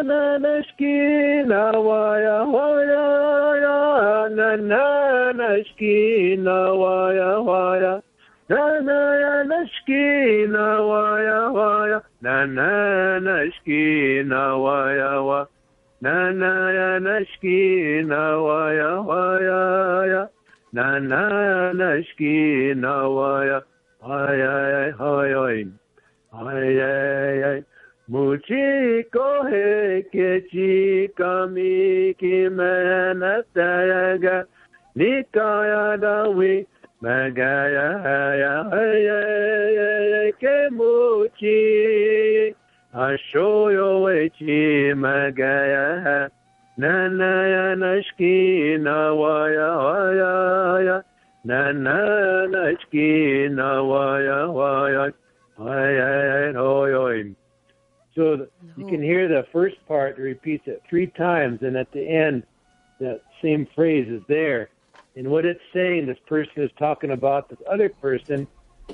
na na ski na waya waya na na na ski na waya waya na na na ski na waya waya na na na ski na waya waya na na na ski na waya waya na na na ski na waya ay ay ay ay muchi kohe kechi kami ki manatayaga nikaya dawi magaya ay ke muchi ashoyo echi magaya nana nashki na waya waya nana nashki na waya waya ay hoyoin. So you can hear the first part repeats it 3 times, and at the end, that same phrase is there. And what it's saying, this person is talking about this other person,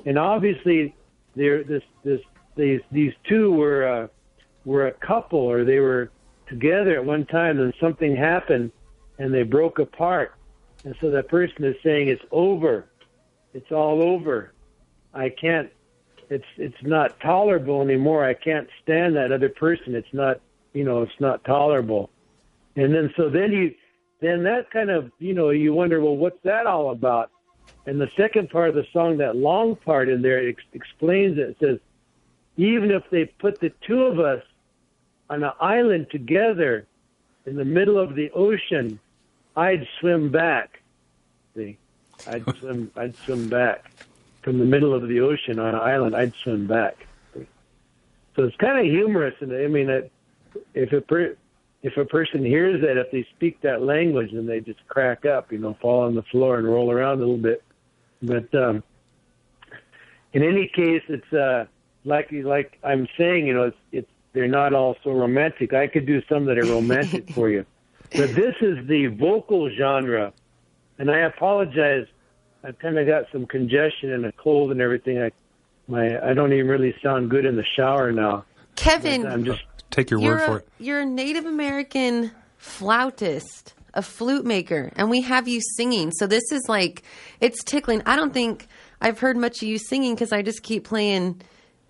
and obviously, these two were a couple, or they were together at one time, and something happened, and they broke apart. And so that person is saying, "It's over. It's all over. I can't. It's not tolerable anymore. I can't stand that other person. It's not, it's not tolerable." And then then that kind of, you wonder, well, what's that all about? And the second part of the song, that long part in there, explains it. It says, even if they put the two of us on an island together in the middle of the ocean, I'd swim back. See, I'd swim back. From the middle of the ocean on an island, I'd swim back. So it's kind of humorous, and I mean, if a person hears that, if they speak that language, then they just crack up, fall on the floor and roll around a little bit. But in any case, it's like I'm saying, they're not all so romantic. I could do some that are romantic for you, but this is the vocal genre, and I apologize. I've kind of got some congestion and a cold and everything. I don't even really sound good in the shower now. Kevin, I'm just take your word for it. You're a Native American flautist, a flute maker, and we have you singing. So this is it's tickling. I don't think I've heard much of you singing because I just keep playing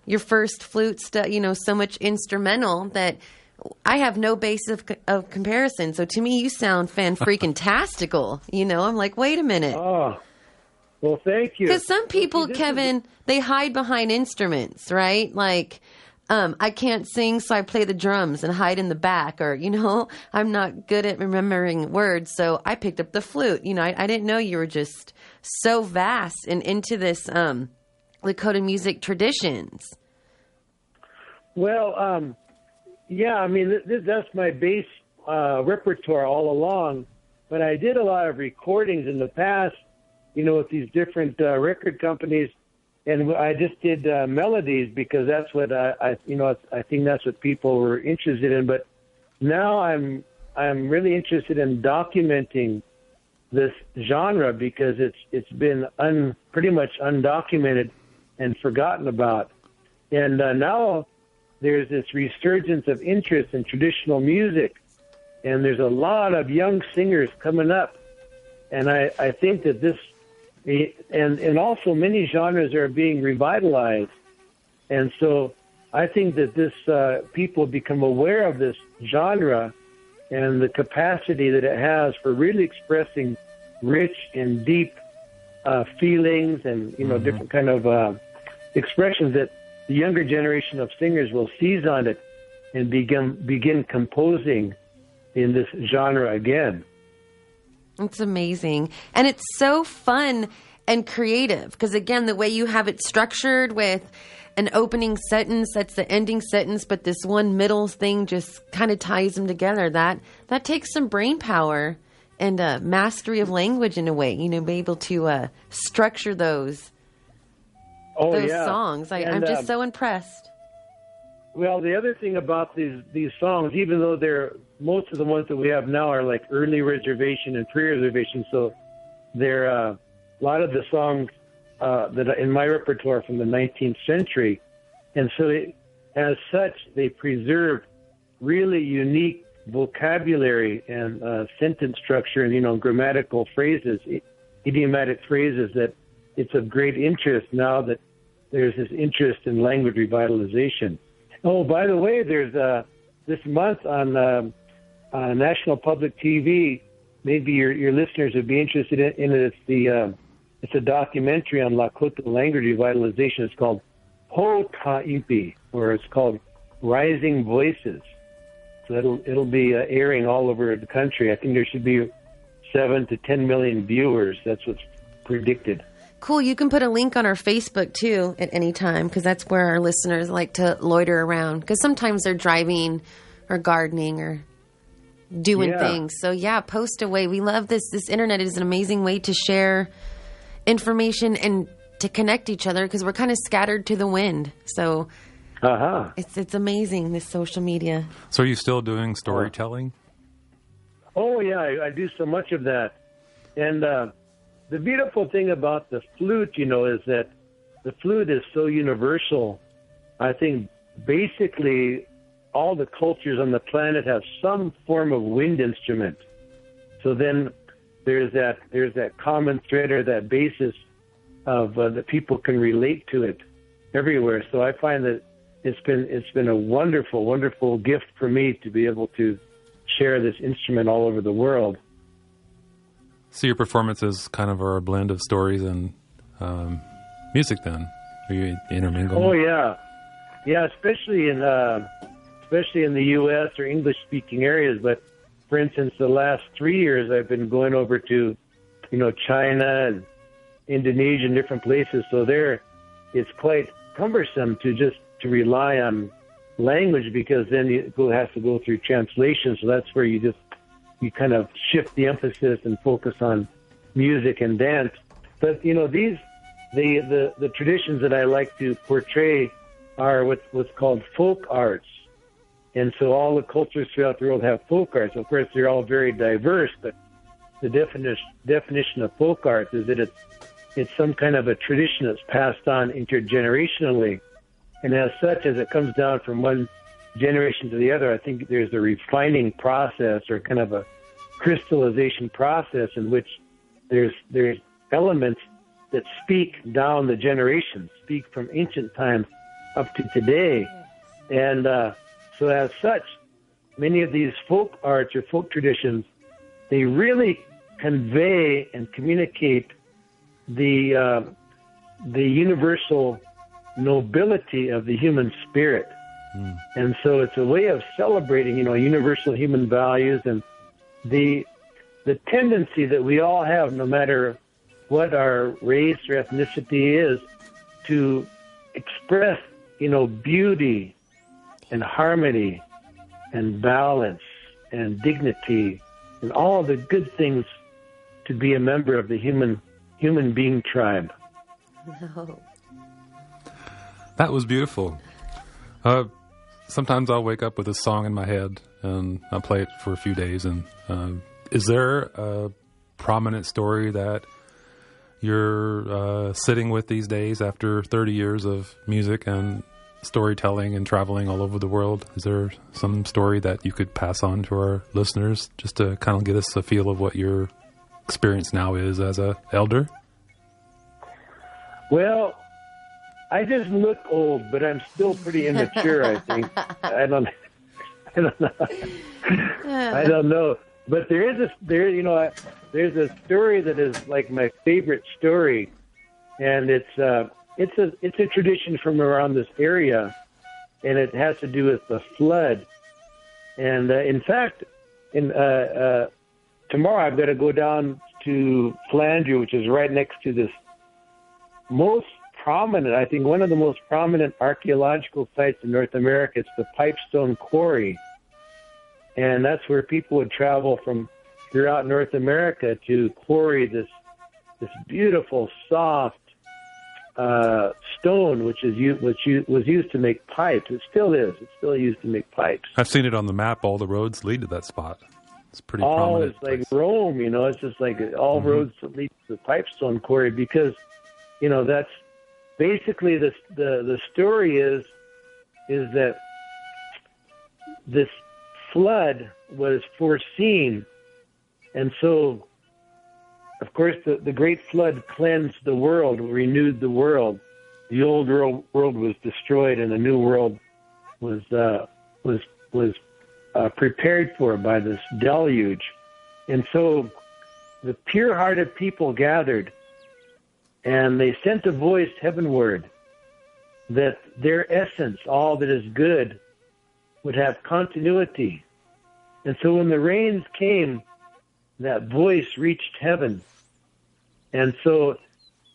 your first flute stuff, so much instrumental that I have no basis of comparison. So to me, you sound fan-freaking-tastical. I'm like, wait a minute. Oh. Well, thank you. Because some people, Kevin, they hide behind instruments, right? Like, I can't sing, so I play the drums and hide in the back. Or, I'm not good at remembering words, so I picked up the flute. I didn't know you were just so vast and into this Lakota music traditions. Well, yeah, I mean, that's my bass repertoire all along. But I did a lot of recordings in the past, with these different record companies, and I just did melodies because that's what I think that's what people were interested in. But now I'm really interested in documenting this genre because it's been pretty much undocumented and forgotten about, and now there's this resurgence of interest in traditional music, and there's a lot of young singers coming up, and I think that this. And also many genres are being revitalized. And so I think that this people become aware of this genre and the capacity that it has for really expressing rich and deep feelings and, different kind of expressions that the younger generation of singers will seize on it and begin composing in this genre again. It's amazing. And it's so fun and creative because, again, the way you have it structured with an opening sentence that's the ending sentence, but this one middle thing just kind of ties them together. That takes some brain power and mastery of language in a way, be able to structure those those yeah. songs. I'm And, just so impressed. Well, the other thing about these songs, even though most of the ones that we have now are like early reservation and pre-reservation, so they're a lot of the songs that are in my repertoire from the 19th century, and so as such they preserve really unique vocabulary and sentence structure and grammatical phrases, idiomatic phrases that it's of great interest now that there's this interest in language revitalization. Oh, by the way, there's this month on National Public TV. Maybe your listeners would be interested in it. It's a documentary on Lakota language revitalization. It's called Ho Ta'ipi, or it's called Rising Voices. So it'll be airing all over the country. I think there should be 7 to 10 million viewers. That's what's predicted. Cool. You can put a link on our Facebook too at any time, because that's where our listeners like to loiter around, because sometimes they're driving or gardening or doing things. So yeah, post away. We love this. This internet is an amazing way to share information and to connect each other, because we're kind of scattered to the wind. So it's amazing, this social media. So are you still doing storytelling? Oh yeah, I do so much of that. And the beautiful thing about the flute, is that the flute is so universal. I think basically all the cultures on the planet have some form of wind instrument. So then there's that common thread or that basis of that people can relate to it everywhere. So I find that it's been a wonderful, wonderful gift for me to be able to share this instrument all over the world. So your performances kind of are a blend of stories and music then? Are you intermingling? Oh, yeah. Yeah, especially in the U.S. or English-speaking areas. But, for instance, the last 3 years I've been going over to, China and Indonesia and different places. So there it's quite cumbersome to rely on language, because then it has to go through translation. So that's where you kind of shift the emphasis and focus on music and dance. But the traditions that I like to portray are what's called folk arts, and so all the cultures throughout the world have folk arts. Of course, they're all very diverse, but the definition of folk arts is that it's some kind of a tradition that's passed on intergenerationally, and as such, as it comes down from one generation to the other, I think there's a refining process or kind of a crystallization process in which there's elements that speak down the generations, speak from ancient times up to today. And so as such, many of these folk arts or folk traditions, they really convey and communicate the universal nobility of the human spirit. And so it's a way of celebrating, universal human values and the tendency that we all have, no matter what our race or ethnicity is, to express, beauty and harmony and balance and dignity and all the good things to be a member of the human being tribe. No. That was beautiful. Sometimes I'll wake up with a song in my head and I'll play it for a few days. And is there a prominent story that you're sitting with these days after 30 years of music and storytelling and traveling all over the world? Is there some story that you could pass on to our listeners just to kind of get us a feel of what your experience now is as a elder? Well, I just look old, but I'm still pretty immature, I think. I don't know. But there's a story that is like my favorite story, and it's a tradition from around this area, and it has to do with the flood. And in fact, tomorrow I've got to go down to Flandre, which is right next to this most prominent, I think one of the most prominent archaeological sites in North America. It's the Pipestone Quarry. And that's where people would travel from throughout North America to quarry this beautiful, soft, stone, which was used to make pipes. It still is. It's still used to make pipes. I've seen it on the map. All the roads lead to that spot. It's pretty prominent. It's like Rome, It's just like all roads that lead to the pipestone quarry because, that's basically the story is that this flood was foreseen, and so, of course, the great flood cleansed the world, renewed the world. The old world was destroyed, and the new world was prepared for by this deluge. And so the pure-hearted people gathered, and they sent a voice heavenward that their essence, all that is good, would have continuity. And so when the rains came, that voice reached heaven. And so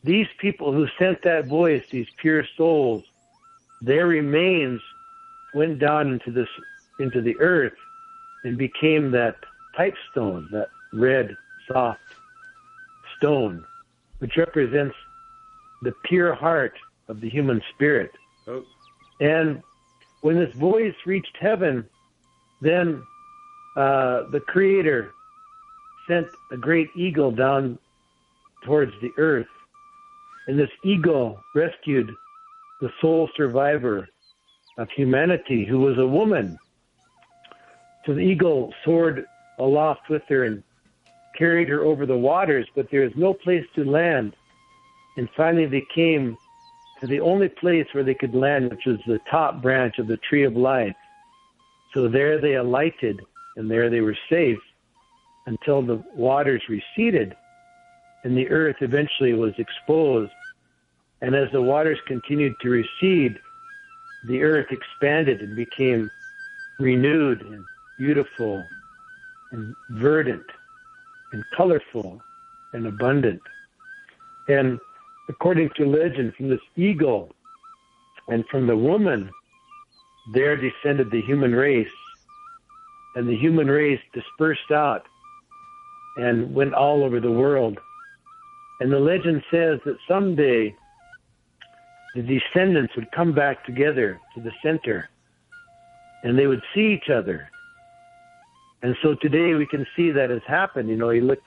these people who sent that voice, these pure souls, their remains went down into the earth and became that pipestone, that red, soft stone, which represents the pure heart of the human spirit. Oh. And when this voice reached heaven, then the Creator sent a great eagle down towards the earth. And this eagle rescued the sole survivor of humanity, who was a woman. So the eagle soared aloft with her and carried her over the waters, but there was no place to land. And finally they came to the only place where they could land, which was the top branch of the tree of life. So there they alighted, and there they were safe until the waters receded and the earth eventually was exposed. And as the waters continued to recede, the earth expanded and became renewed and beautiful and verdant and colorful and abundant. And according to legend, from this eagle and from the woman, there descended the human race. And the human race dispersed out and went all over the world. And the legend says that someday the descendants would come back together to the center and they would see each other. And so today we can see that has happened. You look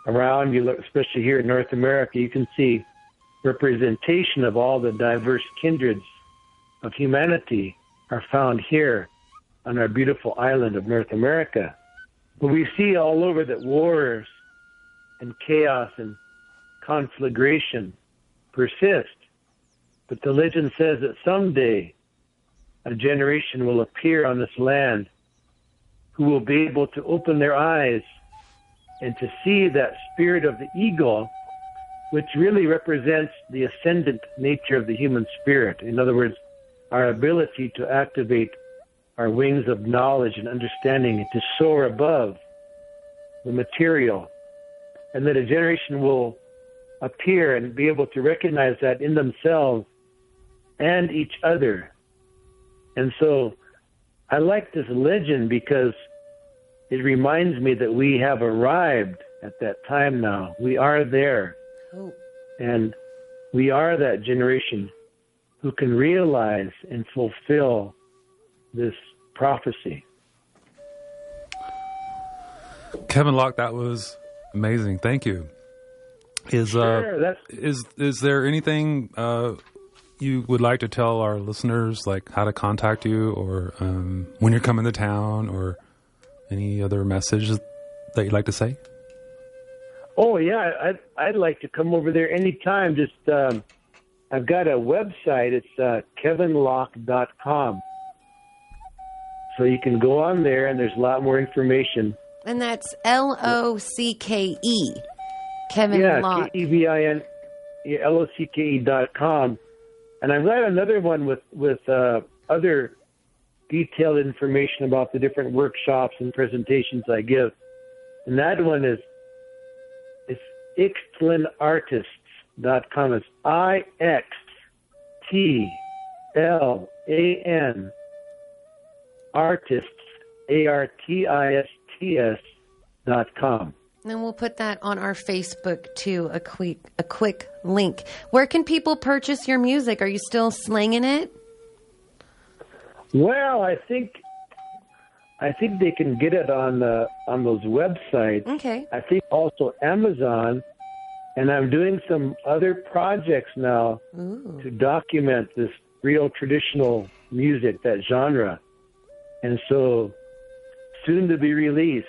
around, especially here in North America, you can see representation of all the diverse kindreds of humanity are found here on our beautiful island of North America. But we see all over that wars and chaos and conflagration persist. But the legend says that someday a generation will appear on this land who will be able to open their eyes and to see that spirit of the eagle, which really represents the ascendant nature of the human spirit. In other words, our ability to activate our wings of knowledge and understanding and to soar above the material. And that a generation will appear and be able to recognize that in themselves and each other. And so I like this legend because it reminds me that we have arrived at that time now. We are there. Oh. And we are that generation who can realize and fulfill this prophecy. Kevin Locke, that was amazing. Thank you. Is there anything you would like to tell our listeners, like how to contact you, or when you're coming to town, or any other messages that you'd like to say? Oh yeah, I'd like to come over there anytime. Just I've got a website. It's KevinLocke.com. So you can go on there, and there's a lot more information. And that's Locke. Kevin Locke. Kevin, Locke.com. And I've got another one with other detailed information about the different workshops and presentations I give. And that one is ixtlanartists.com. It's IXTLAN artists, ARTISTS.com. And then we'll put that on our Facebook too, a quick link. Where can people purchase your music? Are you still slinging it? Well, I think they can get it on those websites. Okay. I think also Amazon, and I'm doing some other projects now to document this real traditional music, that genre, and so soon to be released.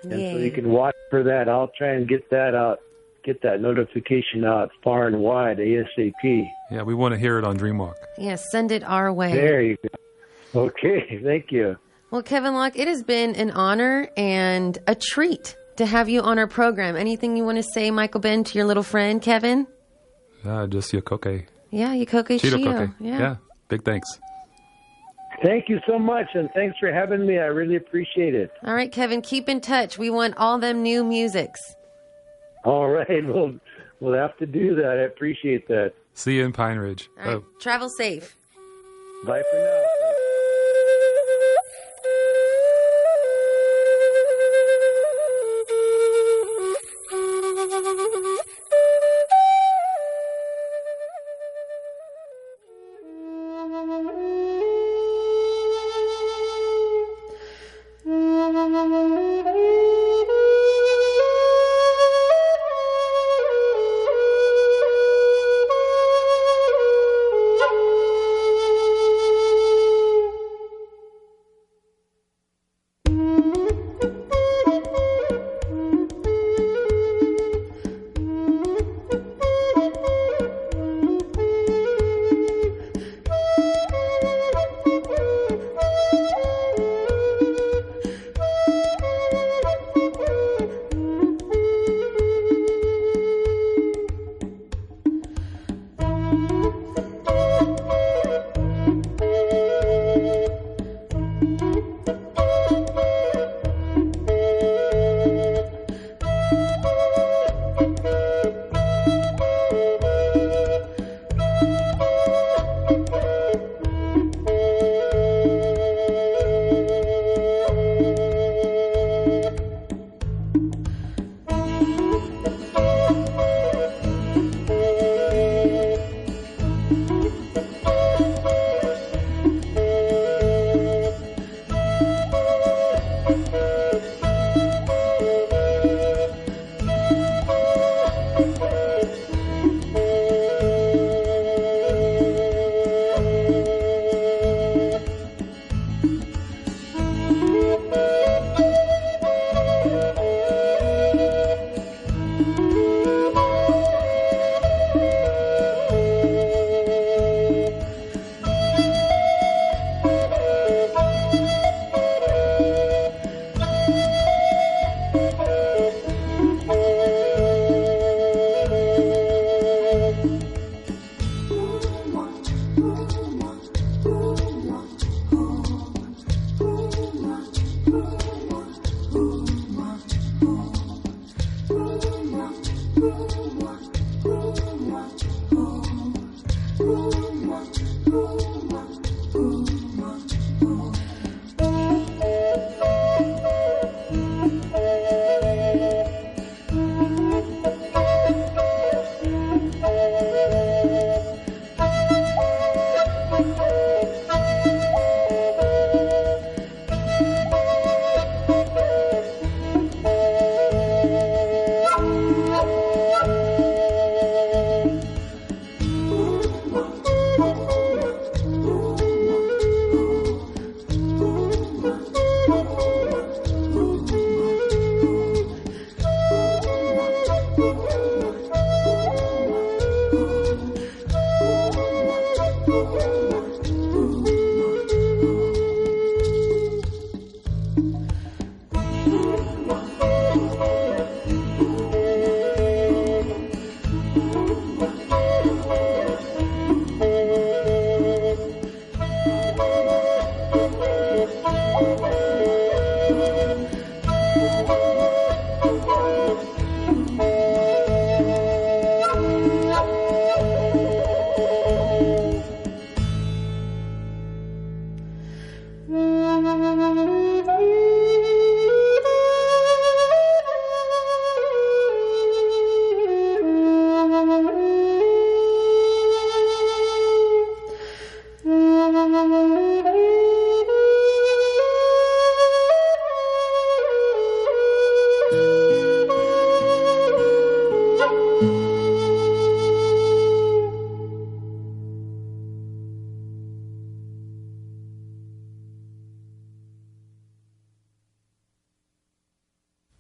And so you can watch for that. I'll try and get that out, get that notification out far and wide ASAP. Yeah, we want to hear it on Dreamwalk. Yes, send it our way. There you go. Okay, thank you. Well, Kevin Locke, it has been an honor and a treat to have you on our program. Anything you want to say, Michael Ben, to your little friend, Kevin? Just Yokoke. Yeah, Yokoke Cheeto Shio. Koke. Yeah, big thanks. Thank you so much, and thanks for having me. I really appreciate it. All right, Kevin, keep in touch. We want all them new musics. All right, we'll have to do that. I appreciate that. See you in Pine Ridge. All right, travel safe. Bye for now.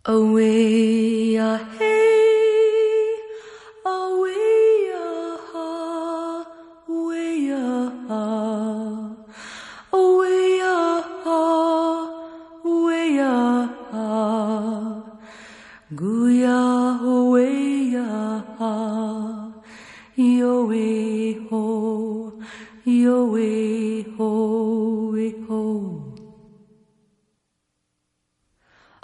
Away, hey, away, away, away, away, Guya, away, yo way ho, yo way ho, way ho.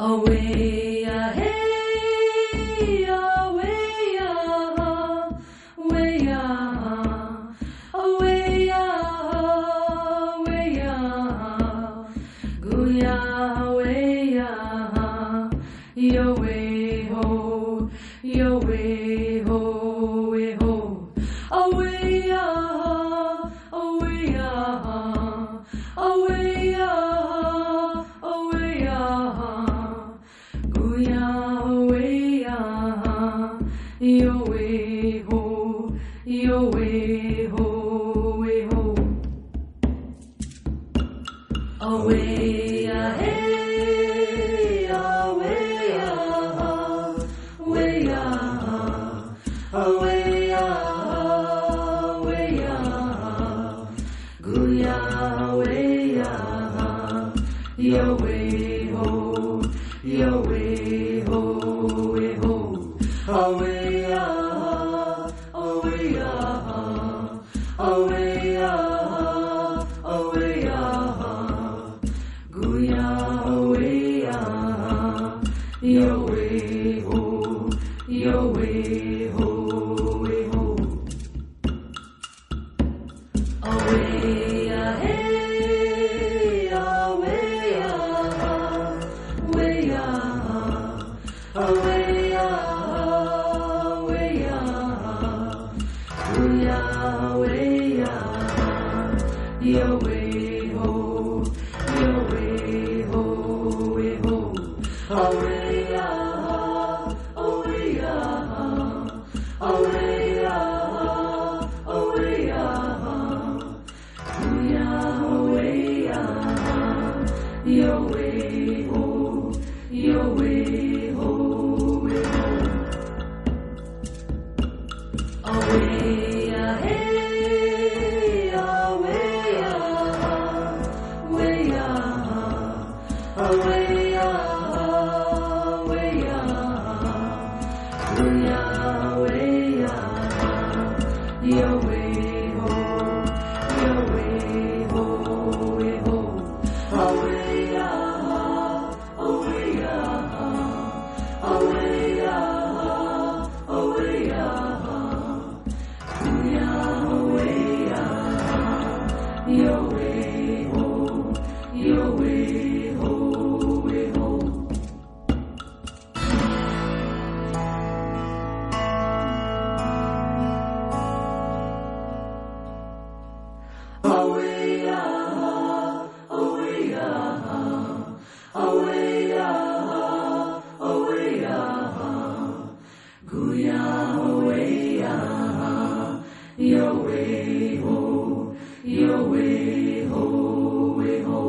Away, hey, away, away, away, away, Guya, away, yo way ho, yo way ho, way ho. Away, away, away, away, Guya, away, yo way ho, yo way ho, way ho. Away, hey, away, away, away, away, Guya, away, yo way ho, yo way ho, way ho. Away, away, away, away, Guya, away, yo way ho, yo way ho, way ho. Away, hey, away, away, away, away, Guya, away, yo way ho, yo way ho, way ho. Away, away, away, away, Guya, away, yo way ho, yo way ho, way ho. Away, hey, away, away, away, away, Guya, away, yo way ho, yo way ho, way ho. Away, away, away, away, Guya, away, yo way ho, yo way ho, way ho. Away, away, away, away, Guya, away, yo way ho, yo way ho, way ho.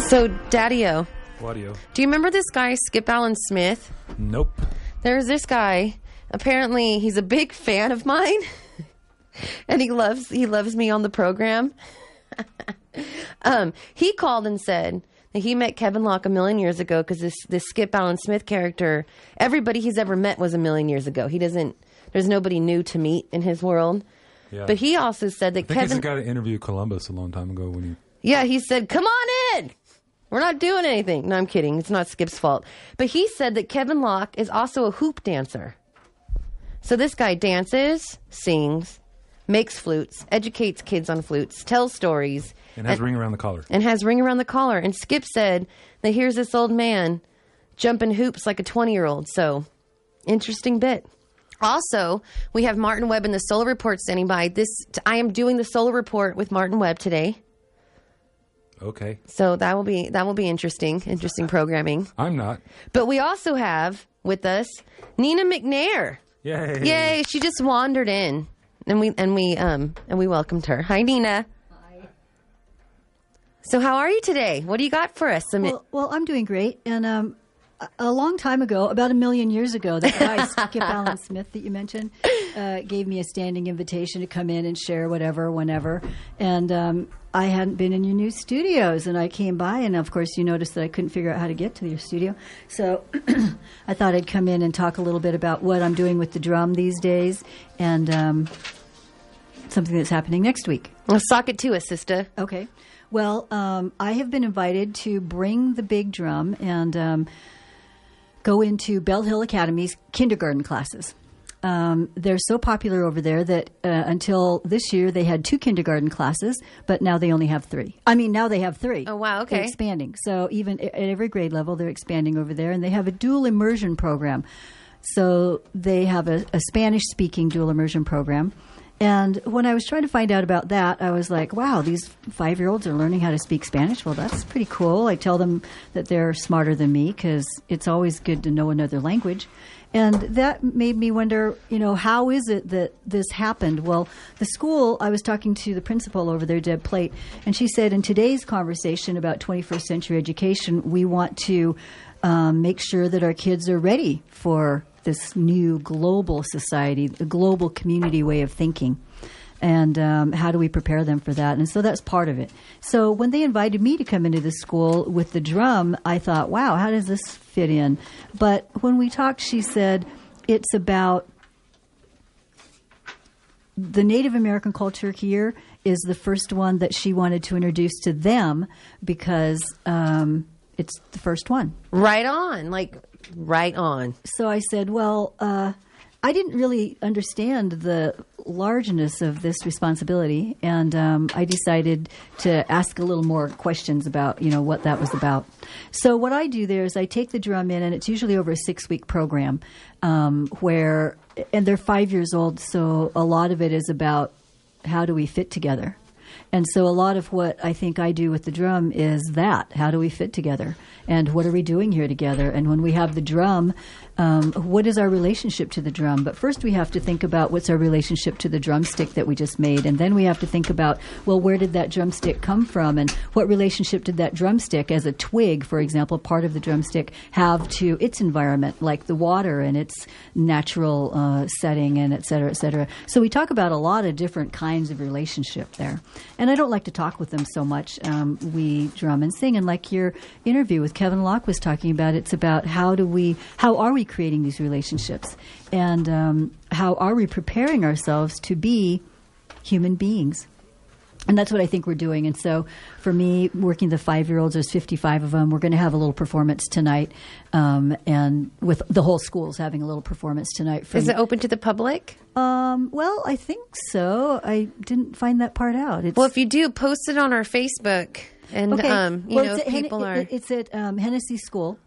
So, Daddy-O, What-do-you? do you remember this guy, Skip Allen Smith? Nope. There's this guy. Apparently, he's a big fan of mine, and he loves me on the program. He called and said that he met Kevin Locke a million years ago because this Skip Allen Smith character, everybody he's ever met was a million years ago. There's nobody new to meet in his world. Yeah. But he also said that I think he's Kevin... the guy that interviewed Columbus a long time ago when he... Yeah, he said, come on in! We're not doing anything. No, I'm kidding. It's not Skip's fault. But he said that Kevin Locke is also a hoop dancer. So this guy dances, sings, makes flutes, educates kids on flutes, tells stories. And has ring around the collar. And has ring around the collar. And Skip said that here's this old man jumping hoops like a 20-year-old. So, interesting bit. Also, we have Martin Webb in the Solar Report standing by. I am doing the Solar Report with Martin Webb today. Okay. So that will be interesting programming. I'm not. But we also have with us Nina McNair. Yay. Yay, she just wandered in and we welcomed her. Hi, Nina. Hi. So how are you today? What do you got for us? Well, I'm doing great. And a long time ago, about 1 million years ago, that guy, Skip Allen Smith that you mentioned, gave me a standing invitation to come in and share whatever, whenever. And I hadn't been in your new studios, and I came by, and of course you noticed that I couldn't figure out how to get to your studio. So I thought I'd come in and talk a little bit about what I'm doing with the drum these days, and something that's happening next week. Well, sock it to us, sister. Okay. Well, I have been invited to bring the big drum and go into Bell Hill Academy's kindergarten classes. They're so popular over there that until this year they had 2 kindergarten classes, but now they only have 3. I mean, now they have 3. Oh, wow. Okay. They're expanding. So even at every grade level, they're expanding over there, and they have a dual immersion program. So they have a Spanish-speaking dual immersion program, And when I was trying to find out about that, I was like, wow, these 5-year-olds are learning how to speak Spanish. Well, that's pretty cool. I tell them that they're smarter than me because it's always good to know another language. And that made me wonder, how is it that this happened? Well, the school, I was talking to the principal over there, Deb Plate, and she said in today's conversation about 21st century education, we want to make sure that our kids are ready for this new global society, the global community way of thinking. And how do we prepare them for that? And so that's part of it. So when they invited me to come into the school with the drum, I thought, wow, how does this fit in? But when we talked, she said it's about the Native American culture here is the first one that she wanted to introduce to them because it's the first one. Right on. Right on. So I said, well, I didn't really understand the largeness of this responsibility, and I decided to ask a little more questions about, what that was about. So what I do there is I take the drum in, and it's usually over a 6-week program and they're 5 years old, so a lot of it is about how do we fit together. And so a lot of what I think I do with the drum is that. How do we fit together? And what are we doing here together? And when we have the drum, what is our relationship to the drum? But first we have to think about what's our relationship to the drumstick that we just made. And then we have to think about, well, where did that drumstick come from? And what relationship did that drumstick, as a twig, for example, part of the drumstick, have to its environment, like the water and its natural setting, and et cetera, et cetera. So we talk about a lot of different kinds of relationship there. And I don't like to talk with them so much. We drum and sing. And like your interview with Kevin Locke was talking about, it's about how are we creating these relationships? And how are we preparing ourselves to be human beings? And that's what I think we're doing. And so for me, working the 5-year-olds, there's 55 of them. We're going to have a little performance tonight. And with the whole school's having a little performance tonight. Is it open to the public? Well, I think so. I didn't find that part out. Well, if you do, post it on our Facebook. And, okay. people are... It's at Hennessy School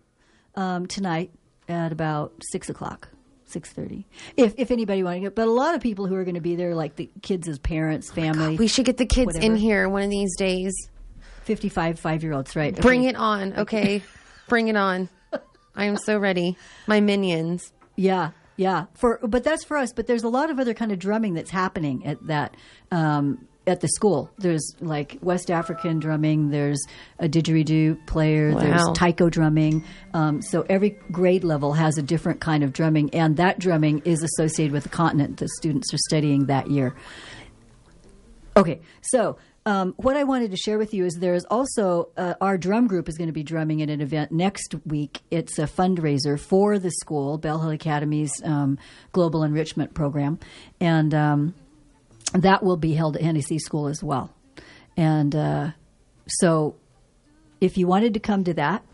tonight at about 6 o'clock. 6:30. If anybody want to get, but a lot of people who are going to be there, like the kids' parents, family. God, we should get the kids whatever. In here one of these days. 55 5-year-olds, right? Bring it on, okay? Bring it on. I am so ready. My minions. Yeah. But that's for us. But there's a lot of other kind of drumming that's happening at that. At the school, there's like West African drumming, there's a didgeridoo player, there's taiko drumming. So every grade level has a different kind of drumming, and that drumming is associated with the continent the students are studying that year. Okay, so what I wanted to share with you is there's also our drum group is going to be drumming at an event next week. It's a fundraiser for the school, Bell Hill Academy's Global Enrichment Program, and that will be held at Hennessy School as well. And so if you wanted to come to that,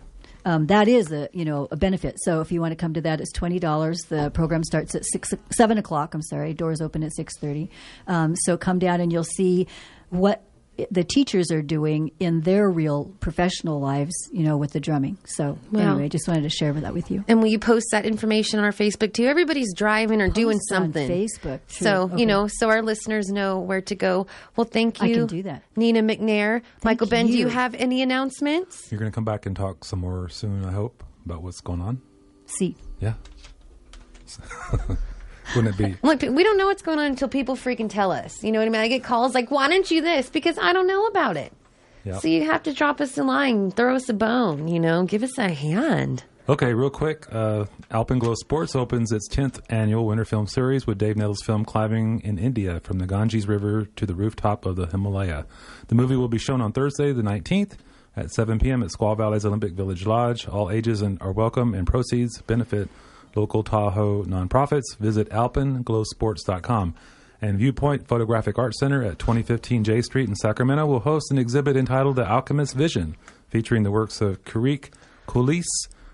that is a benefit. So if you want to come to that, it's $20. The program starts at 7 o'clock. Doors open at 6:30. So come down and you'll see what the teachers are doing in their real professional lives, with the drumming. So anyway, I just wanted to share that with you. And will you post that information on our Facebook too? Everybody's driving or doing something. On Facebook. True. So, okay. So our listeners know where to go. Well, thank you. I can do that. Nina McNair. Michael Ben, do you have any announcements? You're going to come back and talk some more soon, I hope, about what's going on? See. Yeah. Wouldn't it be? Look, we don't know what's going on until people freaking tell us. You know what I mean? I get calls like, why don't you this? Because I don't know about it. Yep. So you have to drop us a line, throw us a bone, give us a hand. Okay, real quick. Alpenglow Sports opens its 10th annual Winter Film Series with Dave Nettles' film Climbing in India from the Ganges River to the rooftop of the Himalaya. The movie will be shown on Thursday, the 19th at 7 p.m. at Squaw Valley's Olympic Village Lodge. All ages are welcome, and proceeds benefit local Tahoe nonprofits. Visit alpenglowsports.com. And Viewpoint Photographic Art Center at 2015 J Street in Sacramento will host an exhibit entitled The Alchemist's Vision, featuring the works of Karik Coulis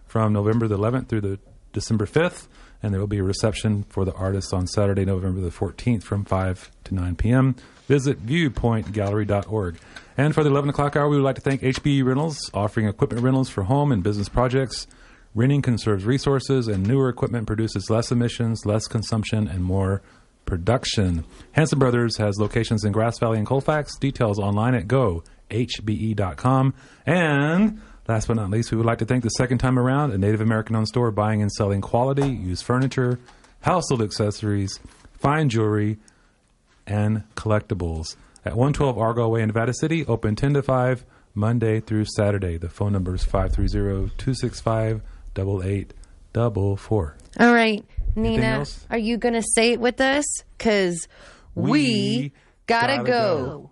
from November the 11th through the December 5th. And there will be a reception for the artists on Saturday, November the 14th from 5 to 9 p.m. Visit viewpointgallery.org. And for the 11 o'clock hour, we would like to thank HBE Rentals, offering equipment rentals for home and business projects. Renting conserves resources, and newer equipment produces less emissions, less consumption, and more production. Hanson Brothers has locations in Grass Valley and Colfax. Details online at gohbe.com. And last but not least, we would like to thank the Second Time Around, a Native American-owned store buying and selling quality, used furniture, household accessories, fine jewelry, and collectibles at 112 Argyle Way in Nevada City, open 10 to 5, Monday through Saturday. The phone number is 530-265-8844. All right, Anything Nina, else? are you going to say it with us? Because we gotta go.